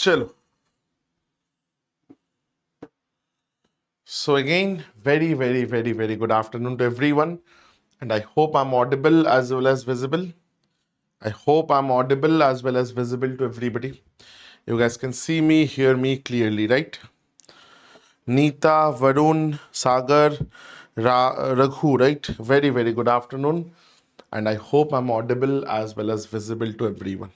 Chalo. So again, very good afternoon to everyone. And I hope I'm audible as well as visible. I hope I'm audible as well as visible to everybody. You guys can see me, hear me clearly, right? Neeta, Varun, Sagar, Raghu, right? Very good afternoon. And I hope I'm audible as well as visible to everyone.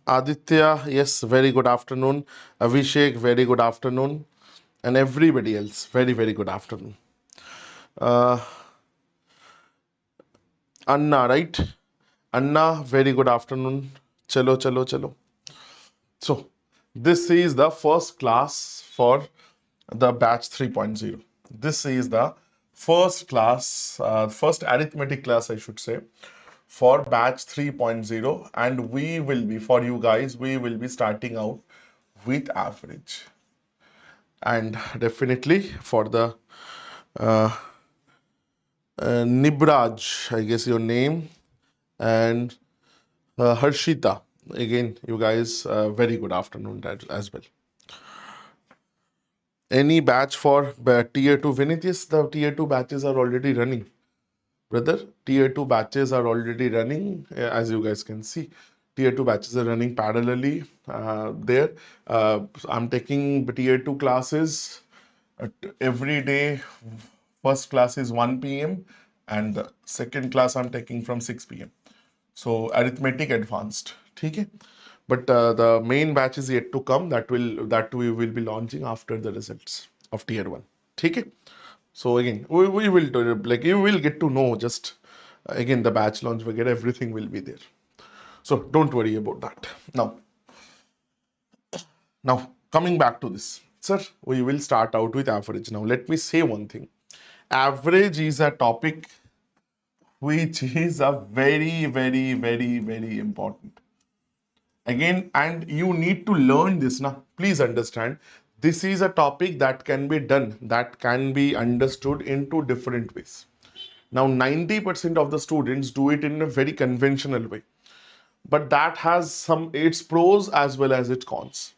Aditya, yes, very good afternoon. Abhishek, very good afternoon. And everybody else, very good afternoon. Uh, Anna, right? Anna, very good afternoon. Chalo. So, this is the first class for the batch 3.0. This is the first class, first arithmetic class, I should say, for batch 3.0. And we will be, for you guys, we will be starting out with average. And definitely for the uh, Nibraj, I guess your name, and Harshita. Again, you guys, very good afternoon as well. Any batch for tier 2 Vinith? Yes, the tier 2 batches are already running. Brother, tier 2 batches are already running, as you guys can see. Tier 2 batches are running parallelly there. I'm taking tier 2 classes every day. First class is 1 p.m. and the second class I'm taking from 6 p.m. So arithmetic advanced. Okay. But the main batch is yet to come. That we will be launching after the results of tier 1. Okay. So again, we will do, like you will get to know just again the batch launch forget everything will be there. So don't worry about that. Now coming back to this, sir, we will start out with average. Now let me say one thing. Average is a topic which is a very important. Again, and you need to learn this now. Please understand, this is a topic that can be done, that can be understood in two different ways. Now, 90% of the students do it in a very conventional way, but that has some its pros as well as its cons.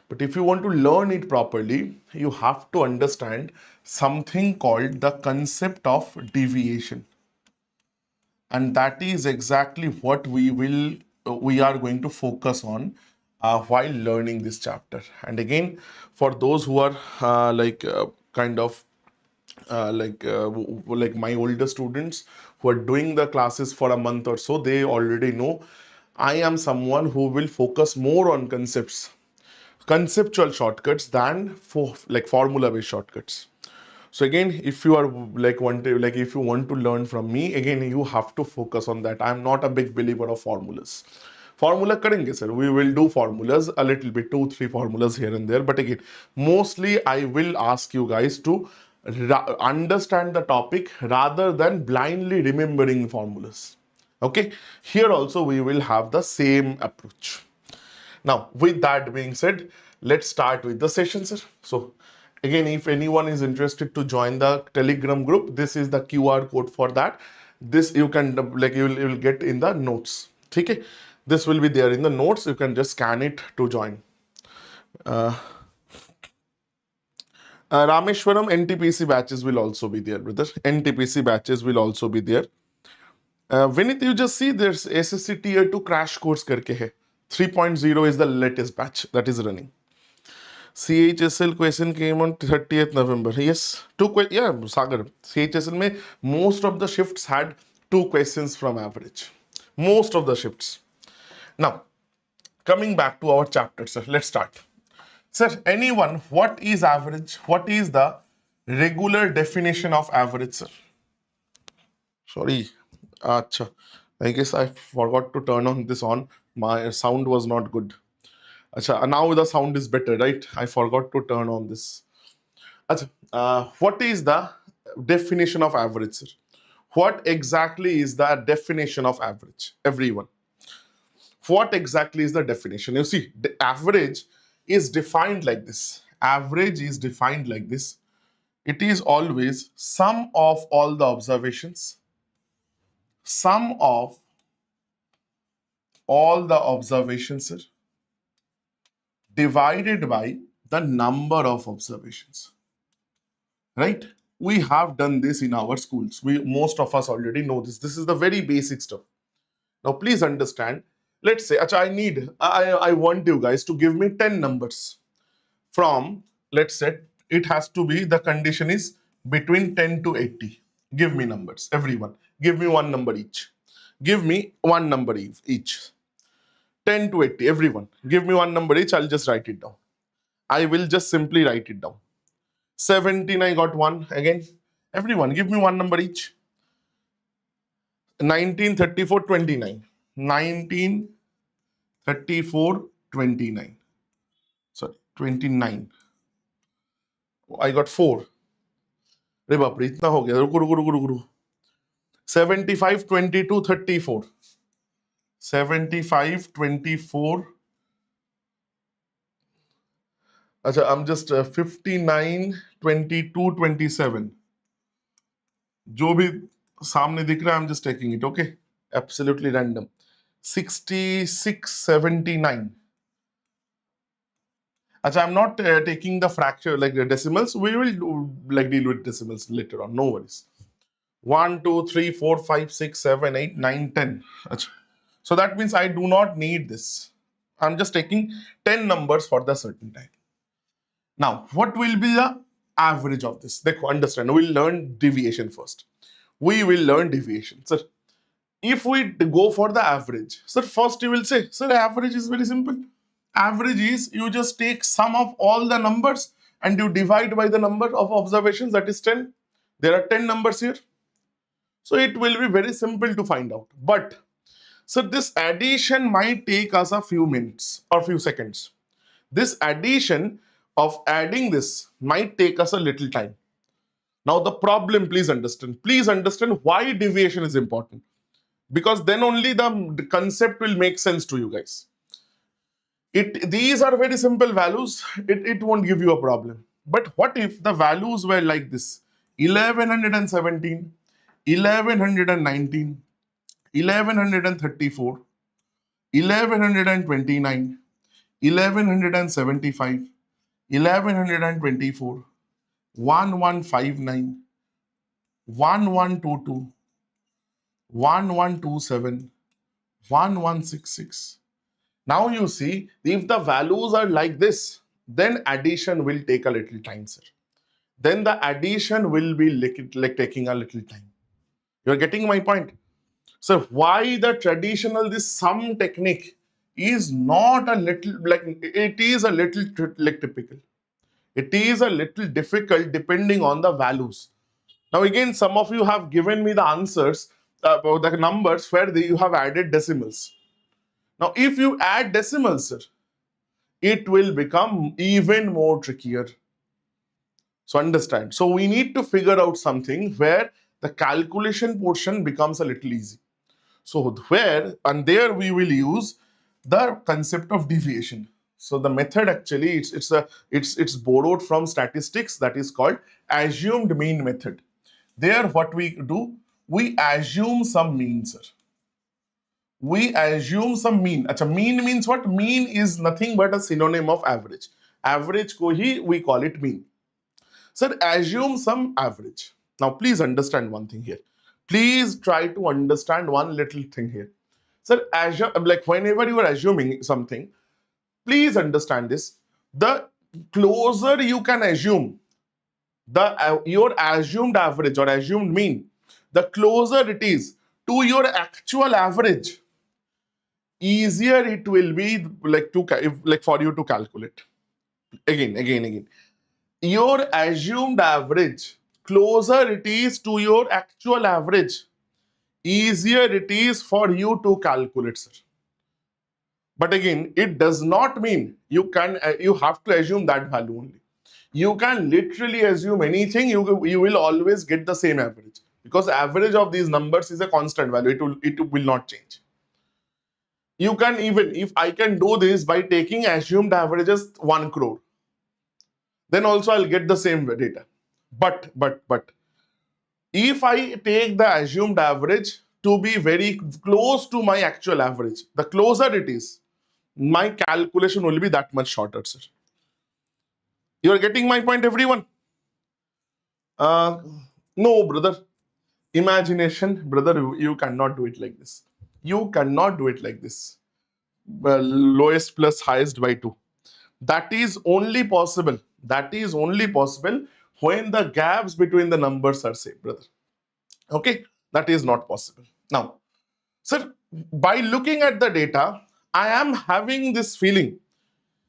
But if you want to learn it properly, you have to understand something called the concept of deviation. And that is exactly what we are going to focus on while learning this chapter. And again, for those who are kind of like my older students who are doing the classes for a month or so, they already know I am someone who will focus more on conceptual shortcuts than for like formula based shortcuts. So again, if you are if you want to learn from me, again you have to focus on that. I'm not a big believer of formulas. Formula karenge sir, we will do formulas a little bit, 2 3 formulas here and there, but again mostly I will ask you guys to understand the topic rather than blindly remembering formulas. Okay, here also we will have the same approach. Now, with that being said, let's start with the session, sir. So, again, if anyone is interested to join the Telegram group, this is the QR code for that. This you can you will get in the notes. Okay, this will be there in the notes. You can just scan it to join. Uh, Rameshwaram NTPC batches will also be there, brother. NTPC batches will also be there. Vinith, you just see there's SSC Tier 2 crash course करके है. 3.0 is the latest batch that is running. CHSL question came on 30th November. Yes, Sagar. CHSL में most of the shifts had 2 questions from average. Most of the shifts. Now, coming back to our chapter, sir. Let's start. Sir, anyone, what is average? What is the regular definition of average, sir? Sorry. Acha. I guess I forgot to turn on this on. My sound was not good. Acha, now the sound is better, right? I forgot to turn on this. Acha, what is the definition of average, sir? What exactly is the definition of average? Everyone. What exactly is the definition? You see, the average is defined like this. Average is defined like this. It is always sum of all the observations, sum of all the observations, sir, divided by the number of observations. Right? We have done this in our schools. Most of us already know this. This is the very basic stuff. Now, please understand. Let's say, I want you guys to give me 10 numbers from, let's say, it has to be, the condition is between 10 to 80. Give me numbers, everyone. Give me one number each. Give me one number each. 10 to 80, everyone. Give me one number each. I'll just write it down. I will just simply write it down. 17, I got one. Again, everyone, give me one number each. 19, 34, 29. 19, 34, 29. Sorry, 29. I got 4. अरे बाप रे इतना हो गया रुको रुको रुको रुको 75 22 34 75 24 अच्छा I'm just 59 22 27 जो भी सामने दिख रहा है I'm just taking it, okay, absolutely random. 66 79. अच्छा I'm not taking the fracture like the decimals. We will like deal with decimals later on, no worries. 1 2 3 4 5 6 7 8 9 10. अच्छा. So that means I do not need this. I'm just taking 10 numbers for the certain time. Now, what will be the average of this? Understand, we'll learn deviation first. We will learn deviation. Sir, if we go for the average, sir, first you will say, sir, average is very simple. Average is you just take sum of all the numbers and you divide by the number of observations, that is 10. There are 10 numbers here. So it will be very simple to find out. But so this addition might take us a few minutes or few seconds. This addition of adding this might take us a little time. Now the problem, please understand why deviation is important. Because then only the concept will make sense to you guys. These are very simple values. It won't give you a problem. But what if the values were like this? 1117, 1119, 1134, 1129, 1175, 1124, 1159, 1122, 1127, 1166. Now you see, if the values are like this, then addition will take a little time, sir. Then the addition will be like taking a little time. You're getting my point? So why the traditional, this sum technique is not a little, like it is a little like typical. It is a little difficult depending on the values. Now again, some of you have given me the answers about the numbers where you have added decimals. Now if you add decimals, sir, it will become even more trickier. So understand. So we need to figure out something where the calculation portion becomes a little easy. So there we will use the concept of deviation. So the method actually it's borrowed from statistics, that is called assumed mean method. There what we do, we assume some mean, sir. We assume some mean. Achha, mean means what? Mean is nothing but a synonym of average. Average ko hi we call it mean. Sir, assume some average. Now please understand one thing here. Please try to understand one little thing here. Sir, like whenever you are assuming something, please understand this. The closer you can assume your assumed average or assumed mean, the closer it is to your actual average, easier it will be like for you to calculate. Again. Your assumed average, closer it is to your actual average, easier it is for you to calculate, sir. But again, it does not mean you have to assume that value only. You can literally assume anything, you will always get the same average, because average of these numbers is a constant value. It will not change. You can even, if I can do this by taking assumed averages 1 crore, then also I'll get the same data. But if I take the assumed average to be very close to my actual average. The closer it is, my calculation will be that much shorter, sir. You are getting my point, everyone? Uh, no, brother. Imagination, brother, you cannot do it like this. You cannot do it like this. Lowest plus highest by 2. That is only possible. That is only possible when the gaps between the numbers are same, brother. Okay? That is not possible. Now, sir, by looking at the data, I am having this feeling.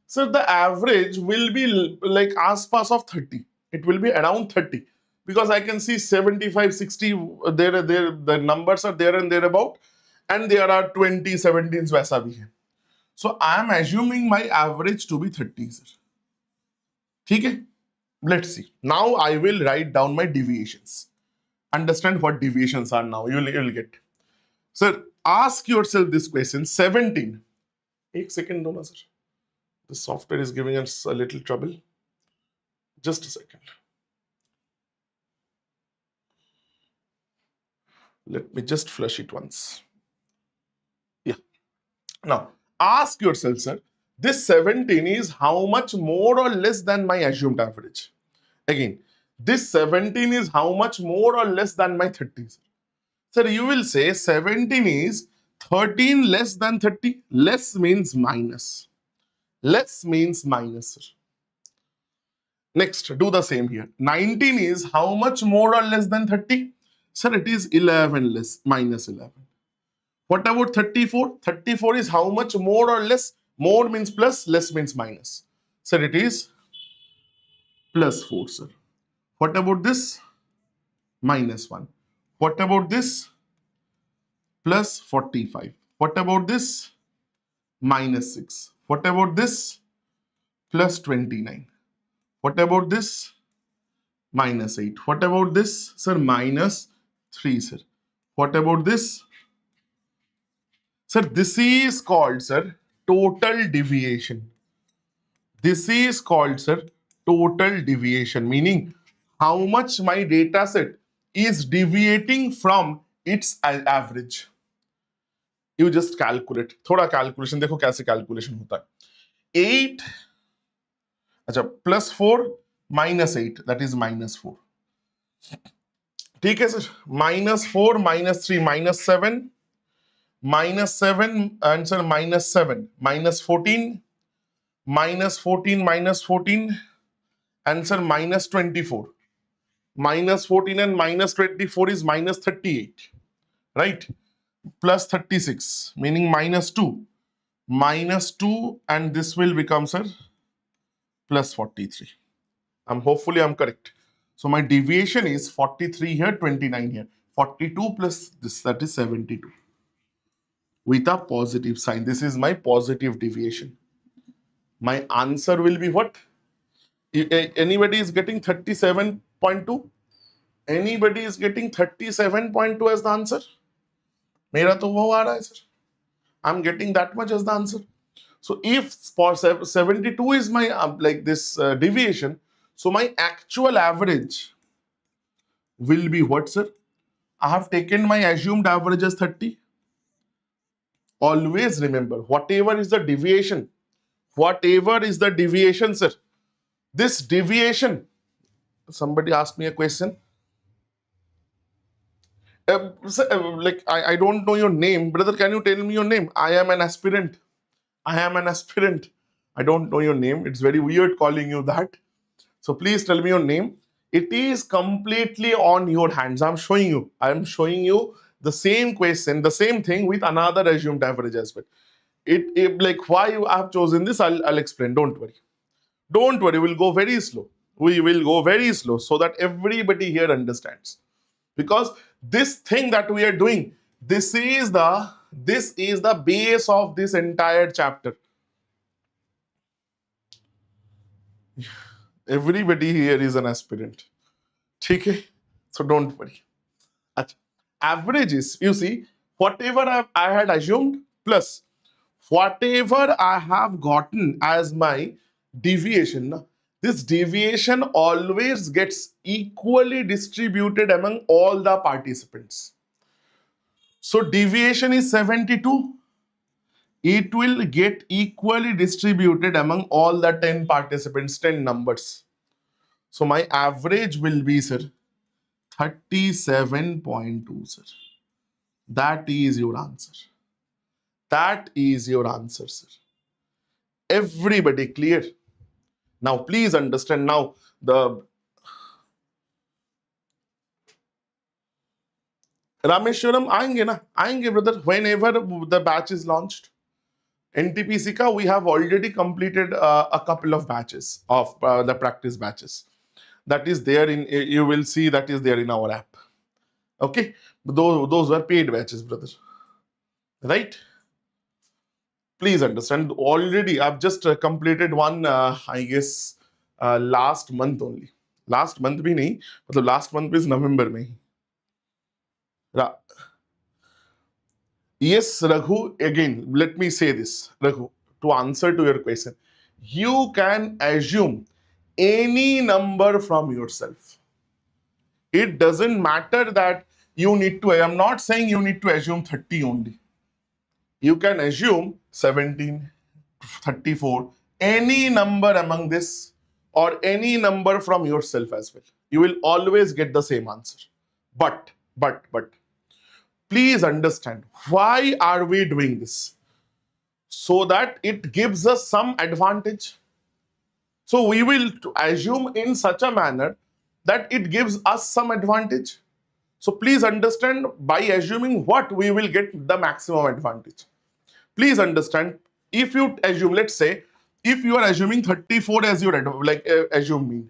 So the average will be like aspas of 30. It will be around 30 because I can see 75, 60, there, the numbers are there and thereabout, and there are 20, 17s वैसा भी है. So I am assuming my average to be 30, sir. ठीक है? Let's see. Now I will write down my deviations. Understand what deviations are now. You'll get. Sir, ask yourself this question. 17. एक second दो ना sir. The software is giving us a little trouble. Just a second. Let me just flush it once. Yeah. Now, ask yourself, sir, this 17 is how much more or less than my assumed average? Again, this 17 is how much more or less than my 30? Sir, you will say 17 is 13 less than 30. Less means minus. Less means minus, sir. Next, do the same here. 19 is how much more or less than 30? Sir, it is 11 less, minus 11. What about 34? 34 is how much more or less? More means plus, less means minus. Sir, it is plus 4, sir. What about this? Minus 1. What about this? Plus 45. What about this? Minus 6. What about this? Plus 29. What about this? Minus 8. What about this? Sir, minus 3, sir. What about this? Sir, this is called, sir, total deviation. This is called, sir, total deviation, meaning how much my data set is deviating from its average. You just calculate. थोड़ा calculation देखो कैसे calculation होता है. 8, अच्छा, plus 4 minus 8, that is minus 4. ठीक है sir. Minus 4 minus 3 minus 7 minus 7 answer minus 7 minus 14 minus 14 minus 14 answer minus 24. Minus 14 and minus 24 is minus 38, right? Plus 36 meaning minus 2. Minus 2 and this will become, sir, plus 43. Hopefully I'm correct. So my deviation is 43 here, 29 here. 42 plus this, that is 72. With a positive sign. This is my positive deviation. My answer will be what? Anybody is getting 37.2? Anybody is getting 37.2 as the answer? मेरा तो वो आ रहा है, sir. I'm getting that much as the answer. So if for 72 is my like this deviation, so my actual average will be what, sir? I have taken my assumed average as 30. Always remember, whatever is the deviation, sir, this deviation, somebody asked me a question. Sir, like I don't know your name, brother. Can you tell me your name? I am an aspirant. I don't know your name. It's very weird calling you that. So please tell me your name. It is completely on your hands. I'm showing you the same question, the same thing with another assumed average as well. It like why you have chosen this, I'll explain. Don't worry. We'll go very slow. We will go very slow so that everybody here understands. Because this thing that we are doing, this is the base of this entire chapter. Everybody here is an aspirant. Okay? So don't worry. Averages, you see, whatever I had assumed plus whatever I have gotten as my deviation, this deviation always gets equally distributed among all the participants. So deviation is 72. It will get equally distributed among all the 10 participants, 10 numbers. So my average will be, sir, 37.2, sir. That is your answer. That is your answer, sir. Everybody clear? Now, please understand now the Rameshwaram आएंगे brother, whenever the batch is launched. NTPC ka we have already completed a couple of batches of the practice batches. That is there in, you will see that is there in our app. Okay, those were paid batches, brother. Right? Please understand. Already, I've just completed one. I guess last month only. Last month भी नहीं, मतलब last month is November में ही. Yes, Raghu, again, let me say this, Raghu, to answer to your question. You can assume any number from yourself. It doesn't matter that you need to, I'm not saying you need to assume 30 only. You can assume 17, 34, any number among this or any number from yourself as well. You will always get the same answer. But, please understand, why are we doing this? So that it gives us some advantage. So we will assume in such a manner that it gives us some advantage. So please understand, by assuming what we will get the maximum advantage. Please understand, if you assume, let's say, if you are assuming 34 as your assume mean,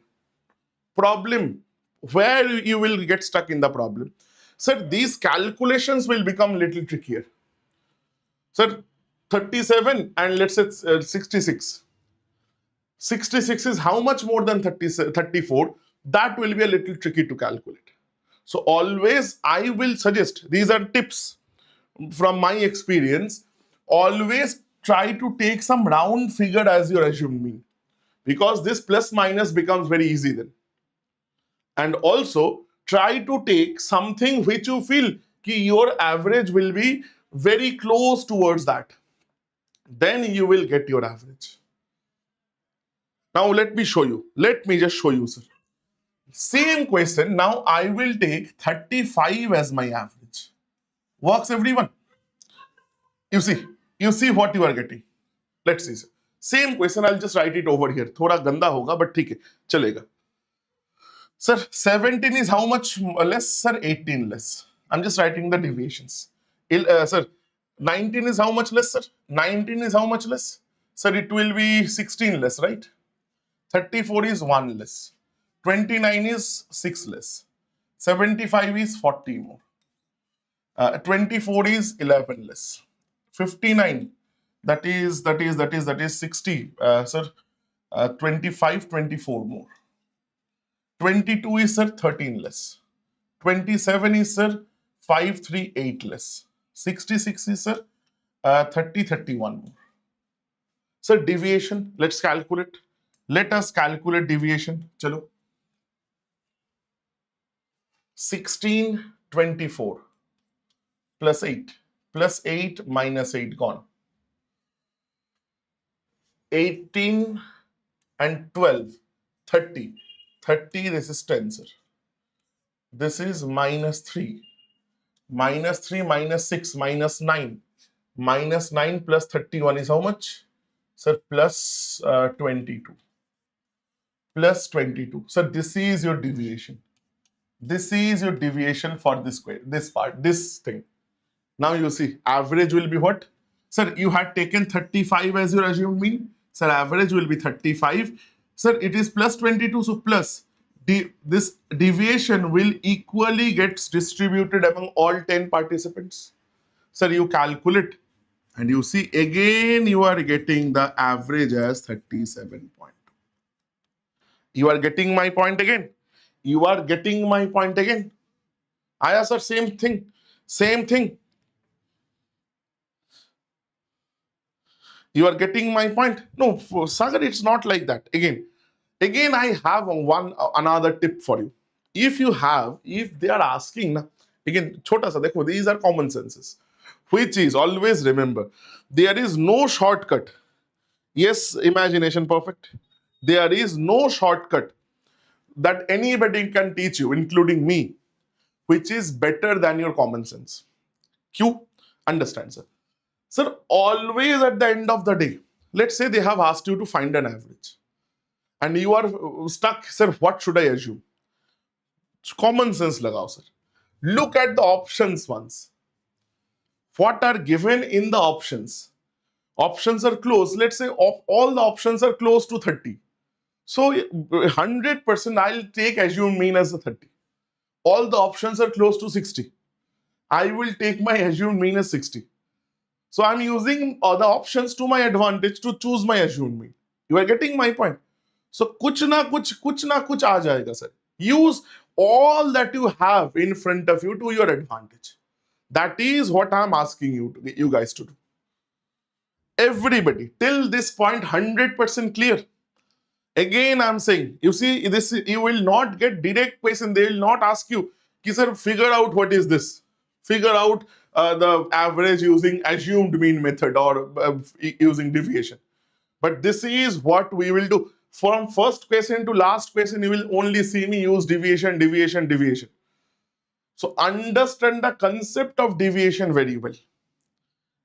problem, where you will get stuck in the problem. Sir, these calculations will become little trickier. Sir, 37 and let's say 66. 66 is how much more than 34? That will be a little tricky to calculate. So always I will suggest, these are tips from my experience, always try to take some round figure as your assumed mean, because this plus minus becomes very easy then. And also try to take something which you feel ki your average will be very close towards that. Then you will get your average. Now let me show you. Let me just show you, sir. Same question. Now I will take 35 as my average. Works, everyone? You see what you are getting. Let's see, sir. Same question. I'll just write it over here. थोड़ा गंदा होगा, but ठीक है, चलेगा. Sir, 17 is how much less? Sir, 18 less. I'm just writing the deviations. Sir, 19 is how much less, sir? 19 is how much less? Sir, it will be 16 less, right? 34 is 1 less. 29 is 6 less. 75 is 40 more. 24 is 11 less. 59, that is 60. Sir, 25, 24 more. 22 is, sir, 13 less. 27 is, sir, 5, 3, 8 less. 66 is, sir, 30, 31 more. Sir, deviation, let's calculate. Let us calculate deviation. Chalo. 16, 24 plus 8. Plus 8 minus 8 gone. 18 and 12, 30. 30 resistance, sir. This is minus 3. Minus 3 minus 6 minus 9. Minus 9 plus 31 is how much? Sir, plus 22. Plus 22. So this is your deviation. This is your deviation for this square, this part, this thing. Now you see, average will be what? Sir, you had taken 35 as your assumed mean. Sir, average will be 35. Sir, it is plus 22, so plus. This deviation will equally get distributed among all 10 participants. Sir, you calculate and you see again you are getting the average as 37.2. You are getting my point again. You are getting my point again. Aya sir, same thing. Same thing. You are getting my point? No, Sagar, it's not like that. Again, I have another tip for you. If they are asking, again छोटा सा देखो, these are common senses, which is always remember there is no shortcut. Yes, imagination perfect. There is no shortcut that anybody can teach you, including me, which is better than your common sense. Q, understand, sir? Sir, always at the end of the day, let's say they have asked you to find an average and you are stuck, sir, what should I assume? Common sense lagao, sir. Look at the options once. What are given in the options? Options are close. Let's say all the options are close to 30. So 100% I'll take assumed mean as a 30. All the options are close to 60. I will take my assumed mean as 60. So I'm using the options to my advantage to choose my assumed mean. You are getting my point? So कुछ ना कुछ आ जाएगा, sir. Use all that you have in front of you to your advantage. That is what I'm asking you guys to do. Everybody till this point 100% clear. Again I'm saying, you see this, you will not get direct question. They will not ask you, sir, figure out what is this. Figure out the average using assumed mean method or using deviation. But this is what we will do. From first question to last question, you will only see me use deviation, deviation, deviation. So understand the concept of deviation very well.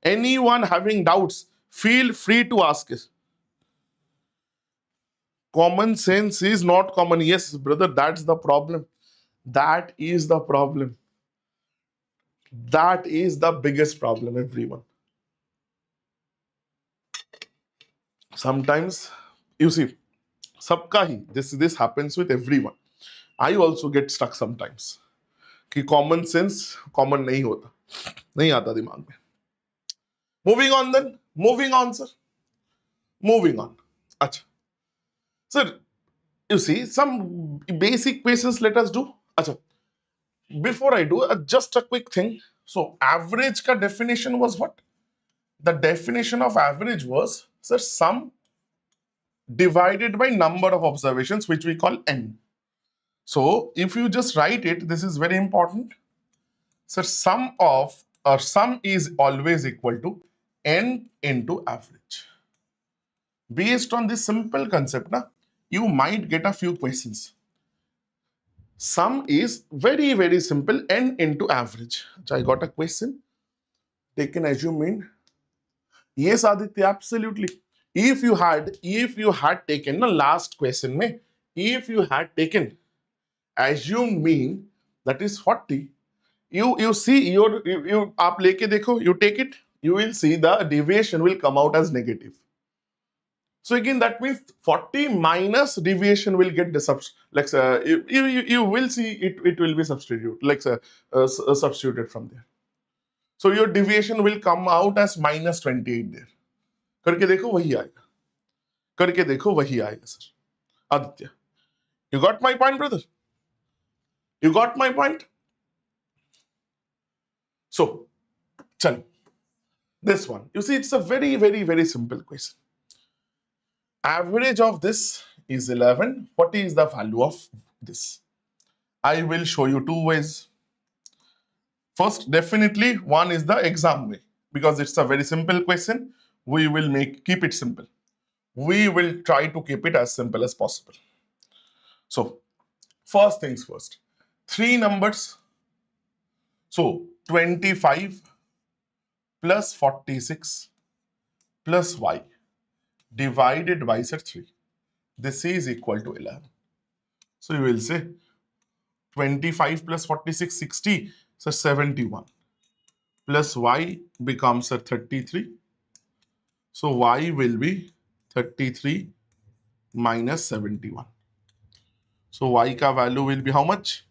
Anyone having doubts, feel free to ask us. Common sense is not common. Yes, brother, that's the problem. That is the problem. That is the biggest problem, everyone. Sometimes, you see, sabka hi, this happens with everyone. I also get stuck sometimes. कि common sense common नहीं होता, नहीं आता दिमाग में. Moving on then. Moving on, sir. Moving on. अच्छा. Sir, you see, some basic questions let us do. अच्छा. Before I do, just a quick thing. So, average ka definition was what? The definition of average was, sir, sum divided by number of observations, which we call n. So, if you just write it, this is very important. So, sum is always equal to n into average. Based on this simple concept, you might get a few questions. Sum is very, very simple, n into average. So I got a question. Taken assume mean. Yes, Aditya, absolutely. If you had taken the last question में, if you had taken assume mean, that is 40, you see you आप लेके देखो, you take it, you will see the deviation will come out as negative. So again, that means 40 minus deviation will get like you will see it will be substituted, like substituted from there. So your deviation will come out as minus 28 there. करके देखो वही आएगा. करके देखो वही आएगा, sir. Aditya, you got my point, brother? You got my point? So, chalo. This one. You see, it's a very, very, very simple question. Average of this is 11. What is the value of this? I will show you two ways. First, definitely one is the exam way, because it's a very simple question. We will keep it simple. We will try to keep it as simple as possible. So, first things first. Three numbers. So, 25 plus 46 plus y divided by 3. This is equal to 11. So, you will say 25 plus 46, 60, so 71. Plus y becomes 33. So y will be 33 minus 71. So y ka value will be how much?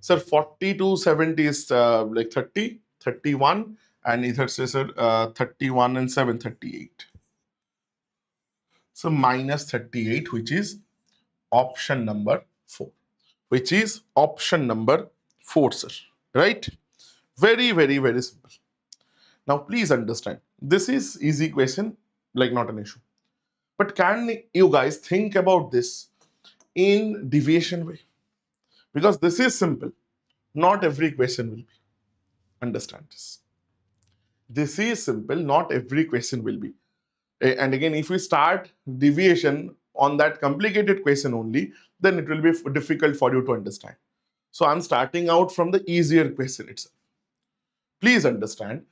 Sir, 40 to 70 is like 30, 31, and either say, sir, 31 and 7, 38. So minus 38, which is option number 4. Which is option number 4, sir. Right? Very, very, very simple. Now, please understand, this is easy question, like not an issue. But can you guys think about this in deviation way? Because this is simple. Not every question will be. Understand this. This is simple. Not every question will be. And again, if we start deviation on that complicated question only, then it will be difficult for you to understand. So I'm starting out from the easier question itself. Please understand,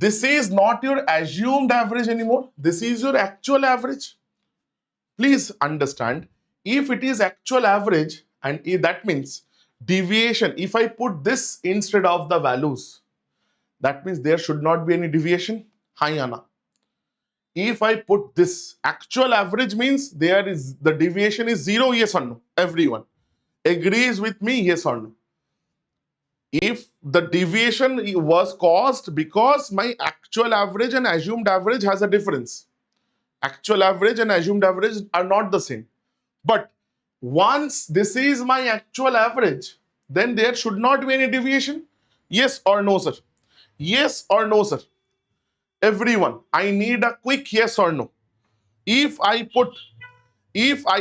this is not your assumed average anymore. This is your actual average. Please understand, if it is actual average, and that means deviation, if I put this instead of the values, that means there should not be any deviation. Hi Anna. If I put this actual average, means there is the deviation is 0, yes or no? Everyone agrees with me, yes or no? If the deviation was caused because my actual average and assumed average has a difference. Actual average and assumed average are not the same. But once this is my actual average, then there should not be any deviation. Yes or no, sir? Yes or no, sir? Everyone, I need a quick yes or no. If I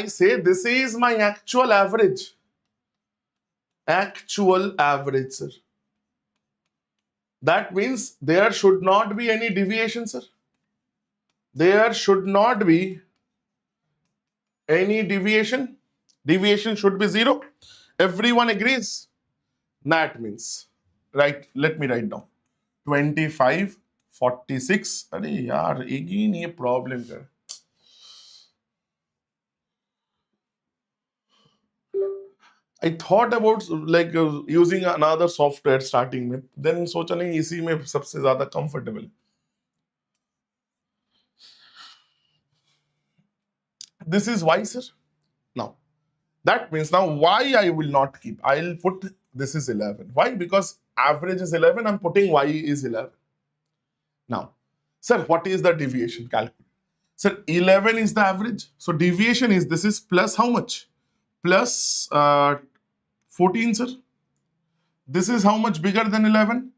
say this is my actual average, sir, that means there should not be any deviation, sir. There should not be any deviation. Deviation should be 0. Everyone agrees. That means, right, let me write down. 25, 46. अरे यार, again ये problem कर. I thought about like using another software starting में, then सोचा नहीं इसी में सबसे ज़्यादा comfortable. This is y, sir. Now, that means now y I will not keep. I'll put this is 11. Why? Because average is 11. I'm putting y is 11. Now, sir, what is the deviation? Calculate. Sir, 11 is the average. So deviation is, this is plus how much? Plus 14, sir. This is how much bigger than 11?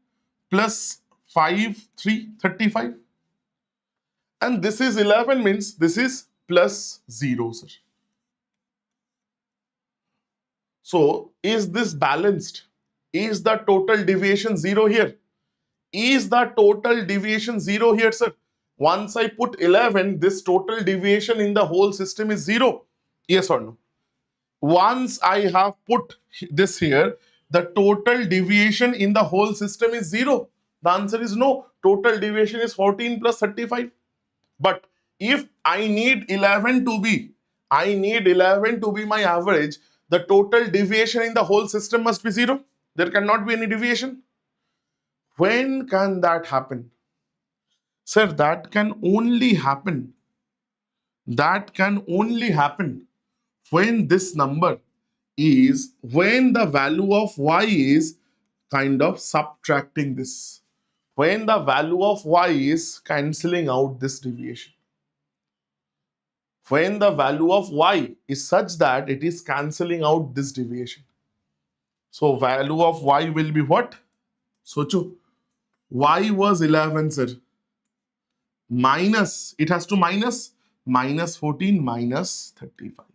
Plus 5, 3, 35. And this is 11 means this is plus 0, sir. So is this balanced? Is the total deviation 0 here? Is the total deviation 0 here, sir? Once I put 11, this total deviation in the whole system is 0. Yes or no? Once I have put this here, the total deviation in the whole system is 0. The answer is no. Total deviation is 14 plus 35. But if I need 11 to be, my average, the total deviation in the whole system must be 0. There cannot be any deviation. When can that happen? Sir, that can only happen. That can only happen when this number is, when the value of y is kind of subtracting this. When the value of y is cancelling out this deviation. When the value of y is such that it is cancelling out this deviation. So value of y will be what? Socho. Y was 11, sir. Minus, it has to minus 14 minus 35.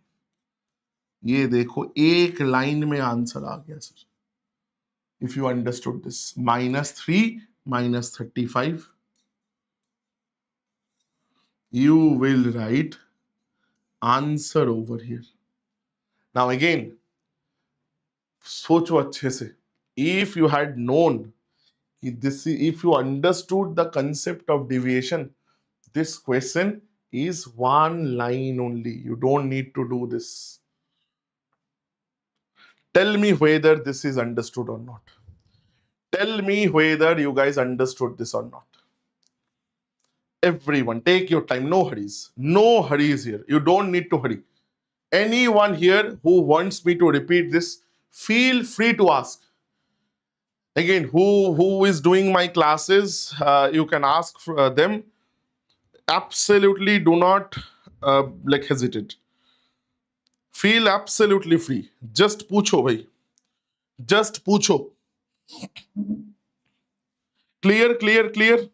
ये देखो एक line में answer आ गया sir. If you understood this, minus 3 minus 35, you will write answer over here. Now again, सोचो अच्छे से. If you had known this, if you understood the concept of deviation, this question is one line only. You don't need to do this. Tell me whether this is understood or not. Tell me whether you guys understood this or not. Everyone, take your time. No hurries. No hurries here. You don't need to hurry. Anyone here who wants me to repeat this, feel free to ask. Again, who is doing my classes, you can ask them. Absolutely do not like hesitate. Feel absolutely free. Just पूछो भाई. Just पूछो. Clear, clear, clear.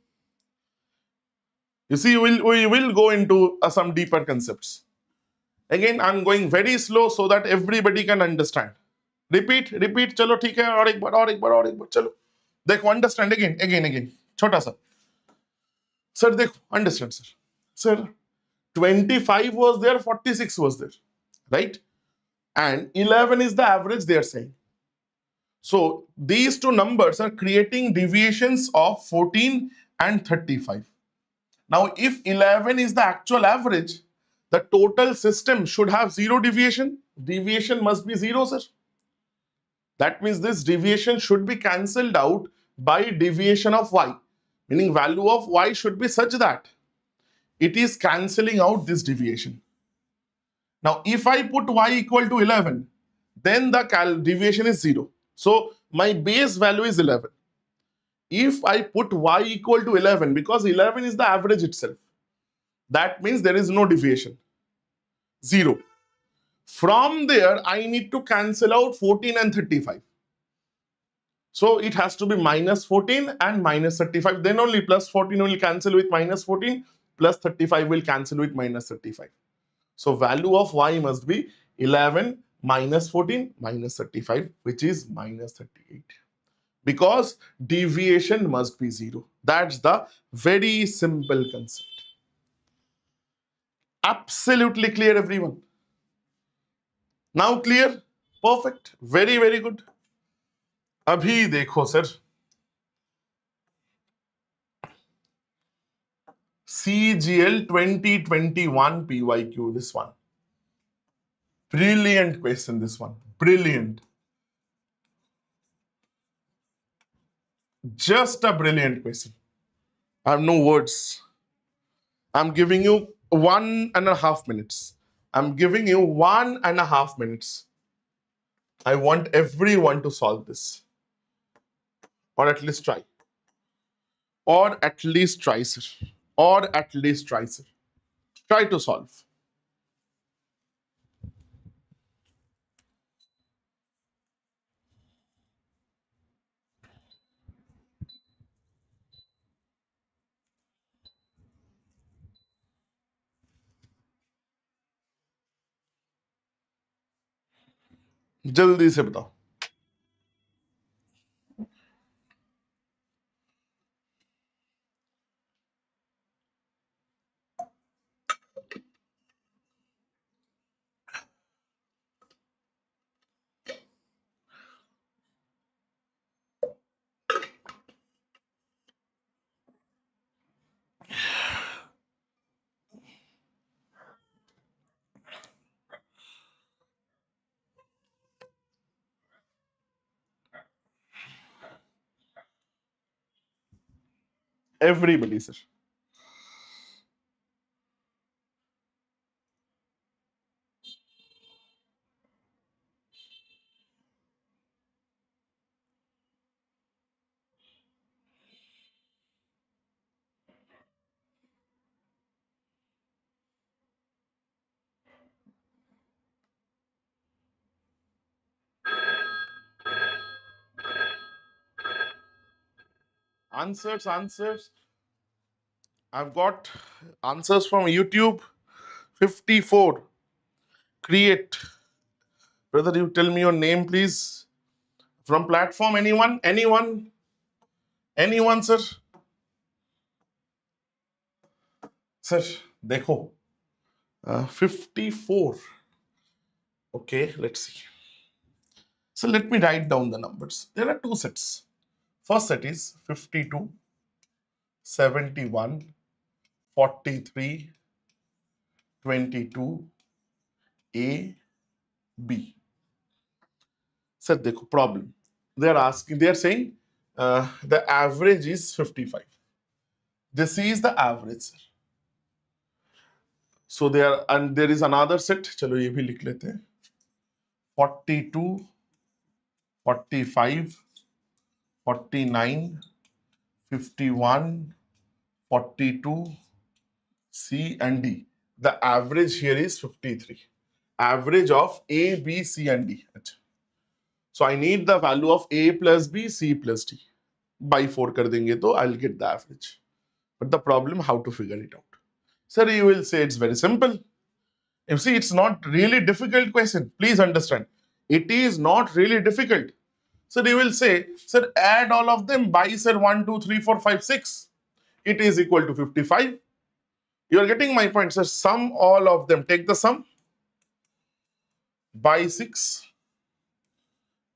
You see, we will go into some deeper concepts. Again, I'm going very slow so that everybody can understand. Repeat, repeat. चलो ठीक है. और एक बार. चलो. देखो, अंडरस्टैंड अगेन छोटा सा सर, देखो understand sir 25 was there, 46 was there, right? And 11 is the average they are saying. So these two numbers are creating deviations of 14 and 35. Now if 11 is the actual average, the total system should have zero deviation. Deviation must be zero, sir. That means this deviation should be cancelled out by deviation of y, meaning value of y should be such that it is cancelling out this deviation. Now, if I put y equal to 11, then the deviation is 0. So, my base value is 11. If I put y equal to 11, because 11 is the average itself, that means there is no deviation, 0. From there, I need to cancel out 14 and 35. So it has to be minus 14 and minus 35. Then only plus 14 will cancel with minus 14, plus 35 will cancel with minus 35. So value of y must be 11 minus 14 minus 35, which is minus 38. Because deviation must be 0. That's the very simple concept. Absolutely clear, everyone? Now clear? Perfect. Very, very good. अभी देखो sir, CGL 2021 PYQ, this one. Brilliant question, this one. Brilliant. Just a brilliant question. I have no words. I'm giving you 1.5 minutes. I'm giving you 1.5 minutes. I want everyone to solve this. Or at least try. Or at least try, sir. Or at least try, sir. Try to solve. जल्दी से बताओ. Everybody, sir. Answers. I've got answers from YouTube. 54. Create. Brother, you tell me your name, please. From platform, anyone? Anyone? Anyone, sir? Sir, देखो. 54. Okay, let's see. So let me write down the numbers. There are two sets. First set is 52, 71, 43, 22, A, B. Sir, देखो, problem. They are saying the average is 55. This is the average, sir. So there is another set. चलो ये भी लिख लेते हैं. 42, 45, 49, 51, 42, C and D. The average here is 53. Average of A, B, C and D. So I need the value of A plus B, C plus D. By 4 कर देंगे तो I'll get the average. But the problem, how to figure it out? Sir, you will say it's very simple. You see, it's not really difficult question. Please understand. It is not really difficult. So you will say, sir, add all of them by, sir, 1 2 3 4 5 6, it is equal to 55. You are getting my point, sir. Sum all of them, take the sum by 6,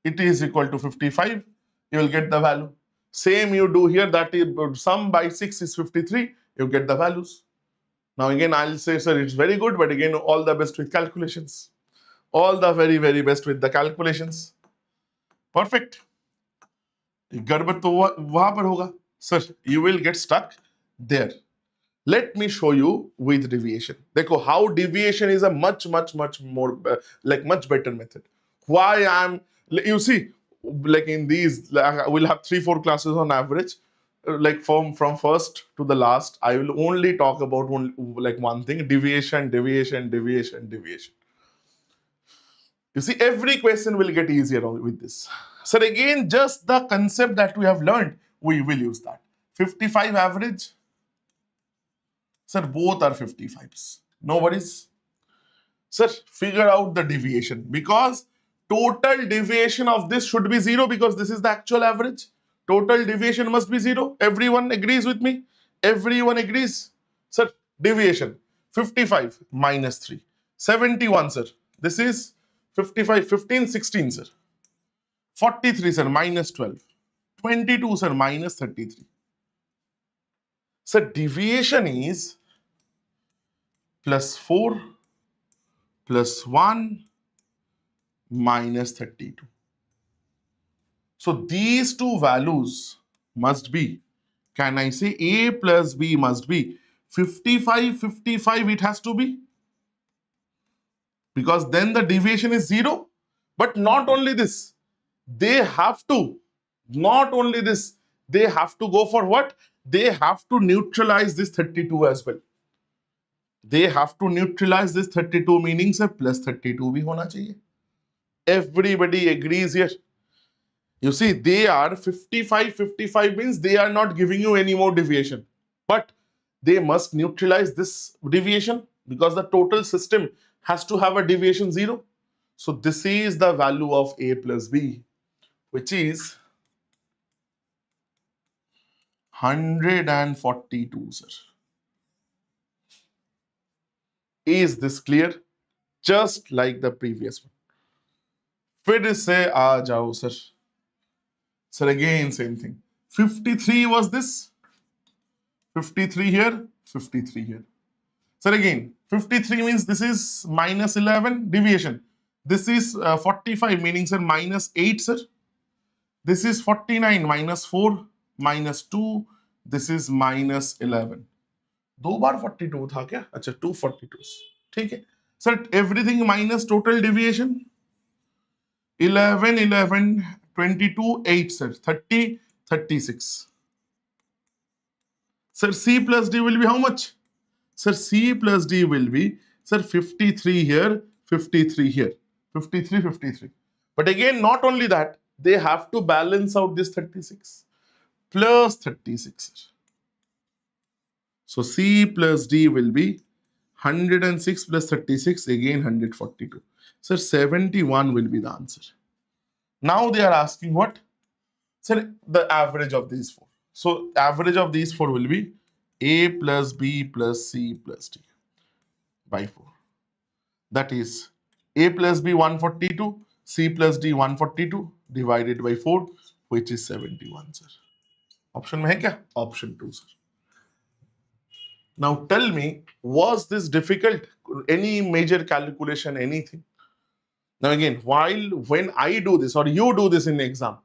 it is equal to 55. You will get the value. Same you do here, that is sum by 6 is 53, you get the values. Now again I'll say, sir, it's very good, but again all the best with calculations. All the very, very best with the calculations. Perfect. गड़बड़ तो वहां पर होगा. Sir, you will get stuck there. Let me show you with deviation. देखो how deviation is a much more like much better method. Why I'm, you see, like in these, like we'll have 3-4 classes on average. Like from first to the last, I will only talk about like one thing: deviation. You see, every question will get easier with this. So again, just the concept that we have learned, we will use that. 55 average. Sir, both are 55s. No worries. Sir, figure out the deviation, because total deviation of this should be 0, because this is the actual average. Total deviation must be 0. Everyone agrees with me? Everyone agrees. Sir, deviation 55 minus 3. 71, sir. This is 55, 15, 16, sir. 43, sir, minus 12. 22, sir, minus 33. Sir, deviation is plus 4 plus 1 minus 32. So these two values must be, can I say A plus B must be 55, 55 it has to be, because then the deviation is 0. But not only this, they have to, not only this, they have to go for what? They have to neutralize this 32 as well. They have to neutralize this 32, meaning sir plus 32 भी होना चाहिए. Everybody agrees here. You see, they are 55, 55 means they are not giving you any more deviation. But they must neutralize this deviation, because the total system has to have a deviation 0. So this is the value of A plus B, which is 142, sir. Is this clear? Just like the previous one. फिर से आ जाओ sir. Sir, again same thing. 53 was this. 53 here, 53 here. Sir, again 53 means this is minus 11 deviation. This is 45, meaning sir minus 8, sir. This is 49 minus 4 minus 2. This is minus 11. दो बार 42 था क्या? अच्छा 242. ठीक है sir. Everything minus total deviation 11 11 22 8 sir. 30 36. Sir, C plus D will be how much? Sir, C plus D will be, sir, 53 here, 53 here, 53 53. But again, not only that, they have to balance out this 36 plus 36. So C plus D will be 106 plus 36, again 142. Sir, 71 will be the answer. Now they are asking what? Sir, the average of these four. So average of these four will be A plus B plus C plus D by 4. That is A plus B 142, C plus D 142 divided by 4, which is 71, sir. Option में है क्या? Option 2, sir. Now tell me, was this difficult? Any major calculation, anything? Now again, when I do this or you do this in exam,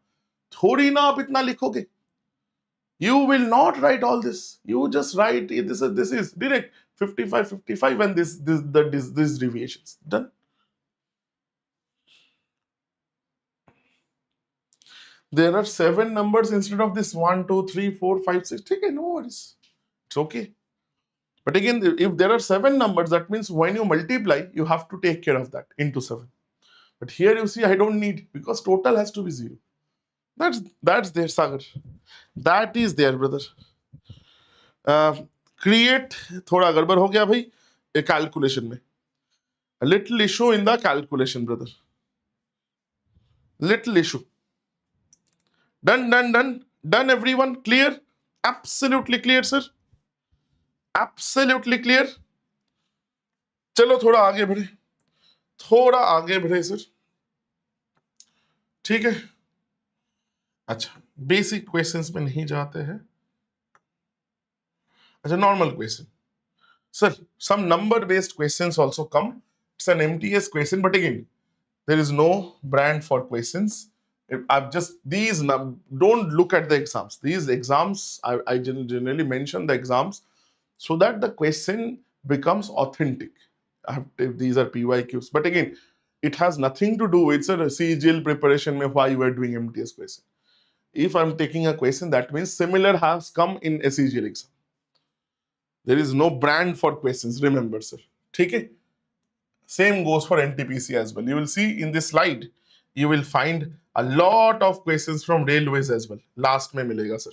थोड़ी ना आप इतना लिखोगे. You will not write all this. You just write this is direct 55 55 and this deviations. Done. There are 7 numbers instead of this 1 2 3 4 5 6. Okay, no worries. It's okay. But again, if there are 7 numbers, that means when you multiply, you have to take care of that into 7. But here you see, I don't need, because total has to be 0. That's there, Sagar. That is there, brother. Create थोड़ा गड़बड़ हो गया भाई calculation में. A little issue in the calculation, brother. Little issue. Done everyone, clear, absolutely clear sir, absolutely clear. चलो थोड़ा आगे बढ़े, थोड़ा आगे बढ़े सर, ठीक है। अच्छा, बेसिक क्वेश्चंस में नहीं जाते हैं। अच्छा, normal question sir, some number based questions also come. It's an MTS question, but again there is no brand for questions. I've just don't look at the exams. These exams, I generally mention the exams so that the question becomes authentic. These are PYQs, but again it has nothing to do with sir CGL preparation mein why you are doing MTS question. If I'm taking a question, that means similar has come in a CGL exam. There is no brand for questions, remember sir, ठीक है। Same goes for NTPC as well. You will see in this slide, you will find a lot of questions from railways as well. Last में मिलेगा sir.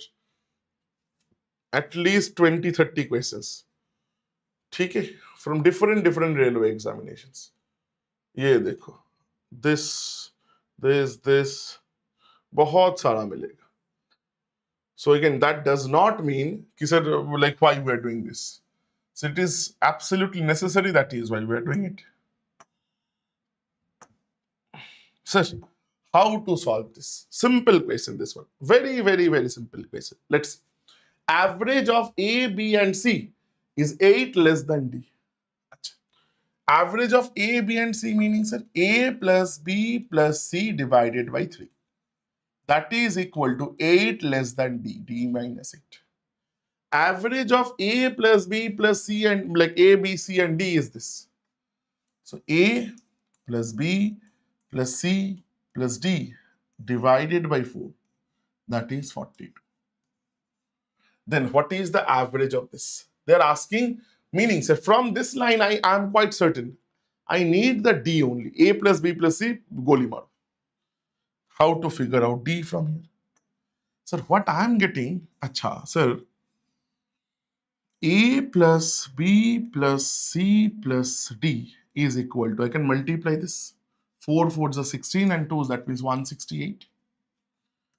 At least 20-30 questions. ठीक है? From different railway examinations. ये देखो. This, बहुत सारा मिलेगा. So again, that does not mean कि sir like why we are doing this. So it is absolutely necessary, that is why we are doing it. Sir, how to solve this? Simple question, this one. Very simple question. Let's average of A, B, and C is 8 less than D. Achha. Average of A, B, and C meaning, sir, A plus B plus C divided by 3. That is equal to 8 less than D, D minus 8. Average of A plus B plus C and like A, B, C, and D is this. So A plus B plus C plus D divided by 4. That is 42. Then what is the average of this? They're asking, meaning, so from this line, I am quite certain. I need the D only. A plus B plus C, goli maro. How to figure out D from here? Sir, what I am getting, acha, sir, A plus B plus C plus D is equal to, I can multiply this. 4 fours are 16 and 2s, that means 168.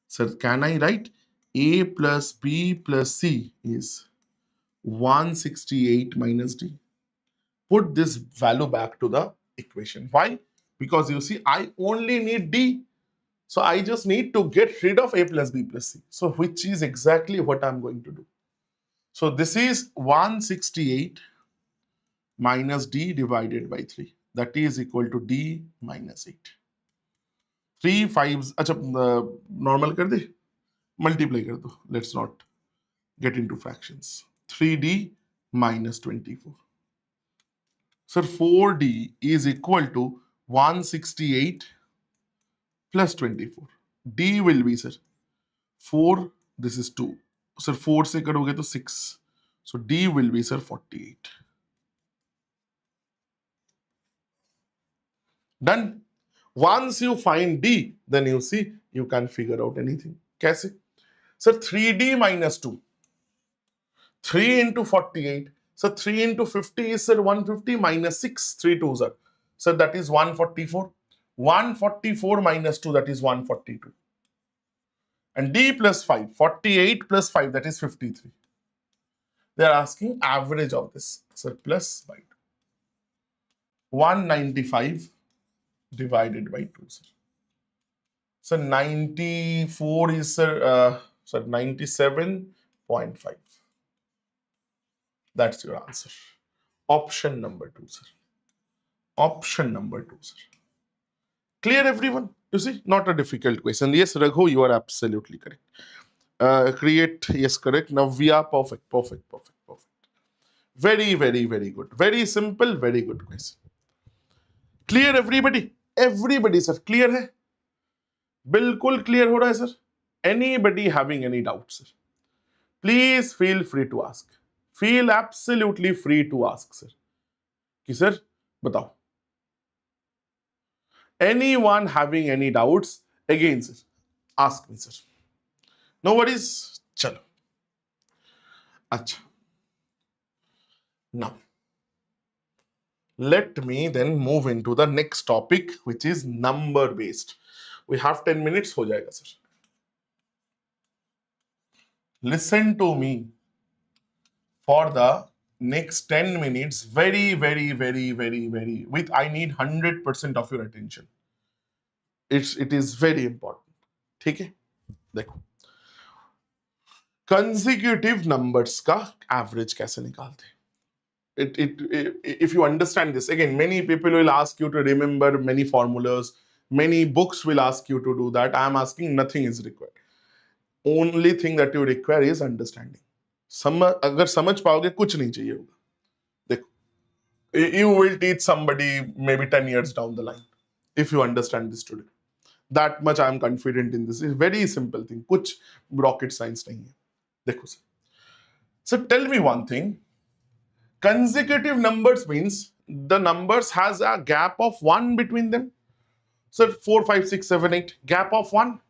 Sir, can I write A plus B plus C is 168 minus D? Put this value back to the equation. Why? Because you see, I only need D. So I just need to get rid of A plus B plus C. So which is exactly what I'm going to do. So this is 168 minus D divided by 3. That is equal to D minus 8. 3 5s, अच्छा normal कर दे, multiply कर दो. Let's not get into fractions. 3D minus 24. Sir, 4D is equal to 168 plus 24. D will be, sir, 4, this is 2. Sir, 4 से करोगे तो 6. So D will be, sir, 48. Done. Once you find D, then you see you can figure out anything. कैसे? Sir, 3D minus 2. 3 into 48. So 3 into 50 is, sir, 150 minus 6. 3 2s are. So that is 144. 144 minus 2, that is 142. And D plus 5, 48 plus 5, that is 53. They are asking average of this. So plus by 2. 195 divided by 2, sir. So 94 is, sir, 97.5. That's your answer. Option number 2, sir. Option number 2, sir. Clear, everyone? You see, not a difficult question. Yes, Raghu, you are absolutely correct. Create, yes, correct. Now we are perfect. Very good. Very simple, very good question. Clear, everybody? Everybody, sir, clear है? बिल्कुल clear हो रहा है, sir? Anybody having any doubts, sir? Please feel free to ask. Feel absolutely free to ask, sir. कि sir, बताओ. Anyone having any doubts? Again, sir, ask me, sir. No worries. चलो. अच्छा. Now, let me then move into the next topic, which is number based. We have 10 minutes. हो जाएगा, sir. Listen to me for the next 10 minutes. Very, very, very, very, very. With I need 100% of your attention. It is very important. ठीक है? देखो consecutive numbers का average कैसे निकालते हैं? If you understand this, again, many people will ask you to remember many formulas, many books will ask you to do that. I am asking, nothing is required. Only thing that you require is understanding. अगर समझ पाओगे कुछ नहीं चाहिए होगा. देखो, you will teach somebody maybe 10 years down the line if you understand this today. That much I am confident in this. It's very simple thing. कुछ rocket science नहीं है. देखो sir. So tell me one thing. Consecutive numbers means the numbers has a gap of 1 between them. So 4, 5, 6, 7, 8, gap of 1.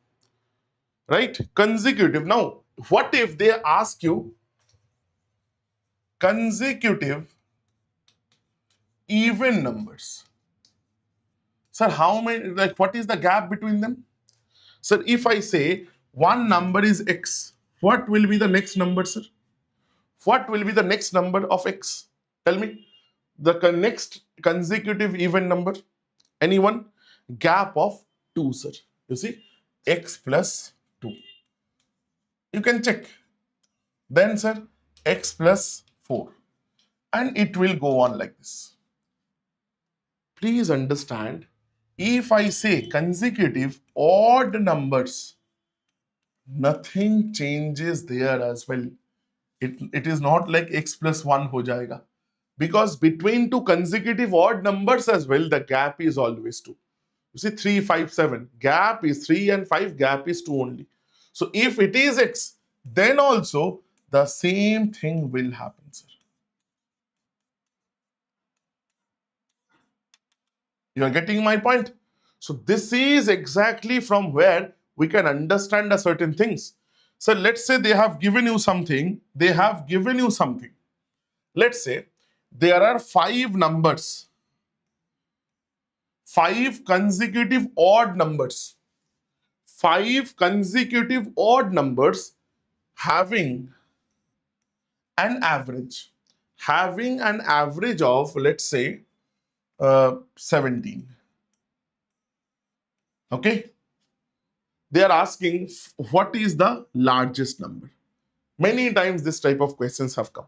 Right? Consecutive. Now, what if they ask you consecutive even numbers? Sir, how many, like, what is the gap between them? Sir, if I say one number is x, what will be the next number, sir? What will be the next number of x? Tell me. The next consecutive even number. Anyone? Gap of 2, sir. You see? X plus 2. You can check. Then, sir, x plus 4. And it will go on like this. Please understand, if I say consecutive odd numbers, nothing changes there as well. It is not like x plus 1 ho jayega. Because between two consecutive odd numbers as well, the gap is always 2. You see, 3, 5, 7. Gap is 3 and 5, gap is 2 only. So if it is x, then also the same thing will happen, sir. You are getting my point? So this is exactly from where we can understand a certain things. So let's say they have given you something. They have given you something. Let's say there are 5 numbers. 5 consecutive odd numbers. 5 consecutive odd numbers having an average. Having an average of, let's say, 17. Okay? They are asking what is the largest number. Many times this type of questions have come.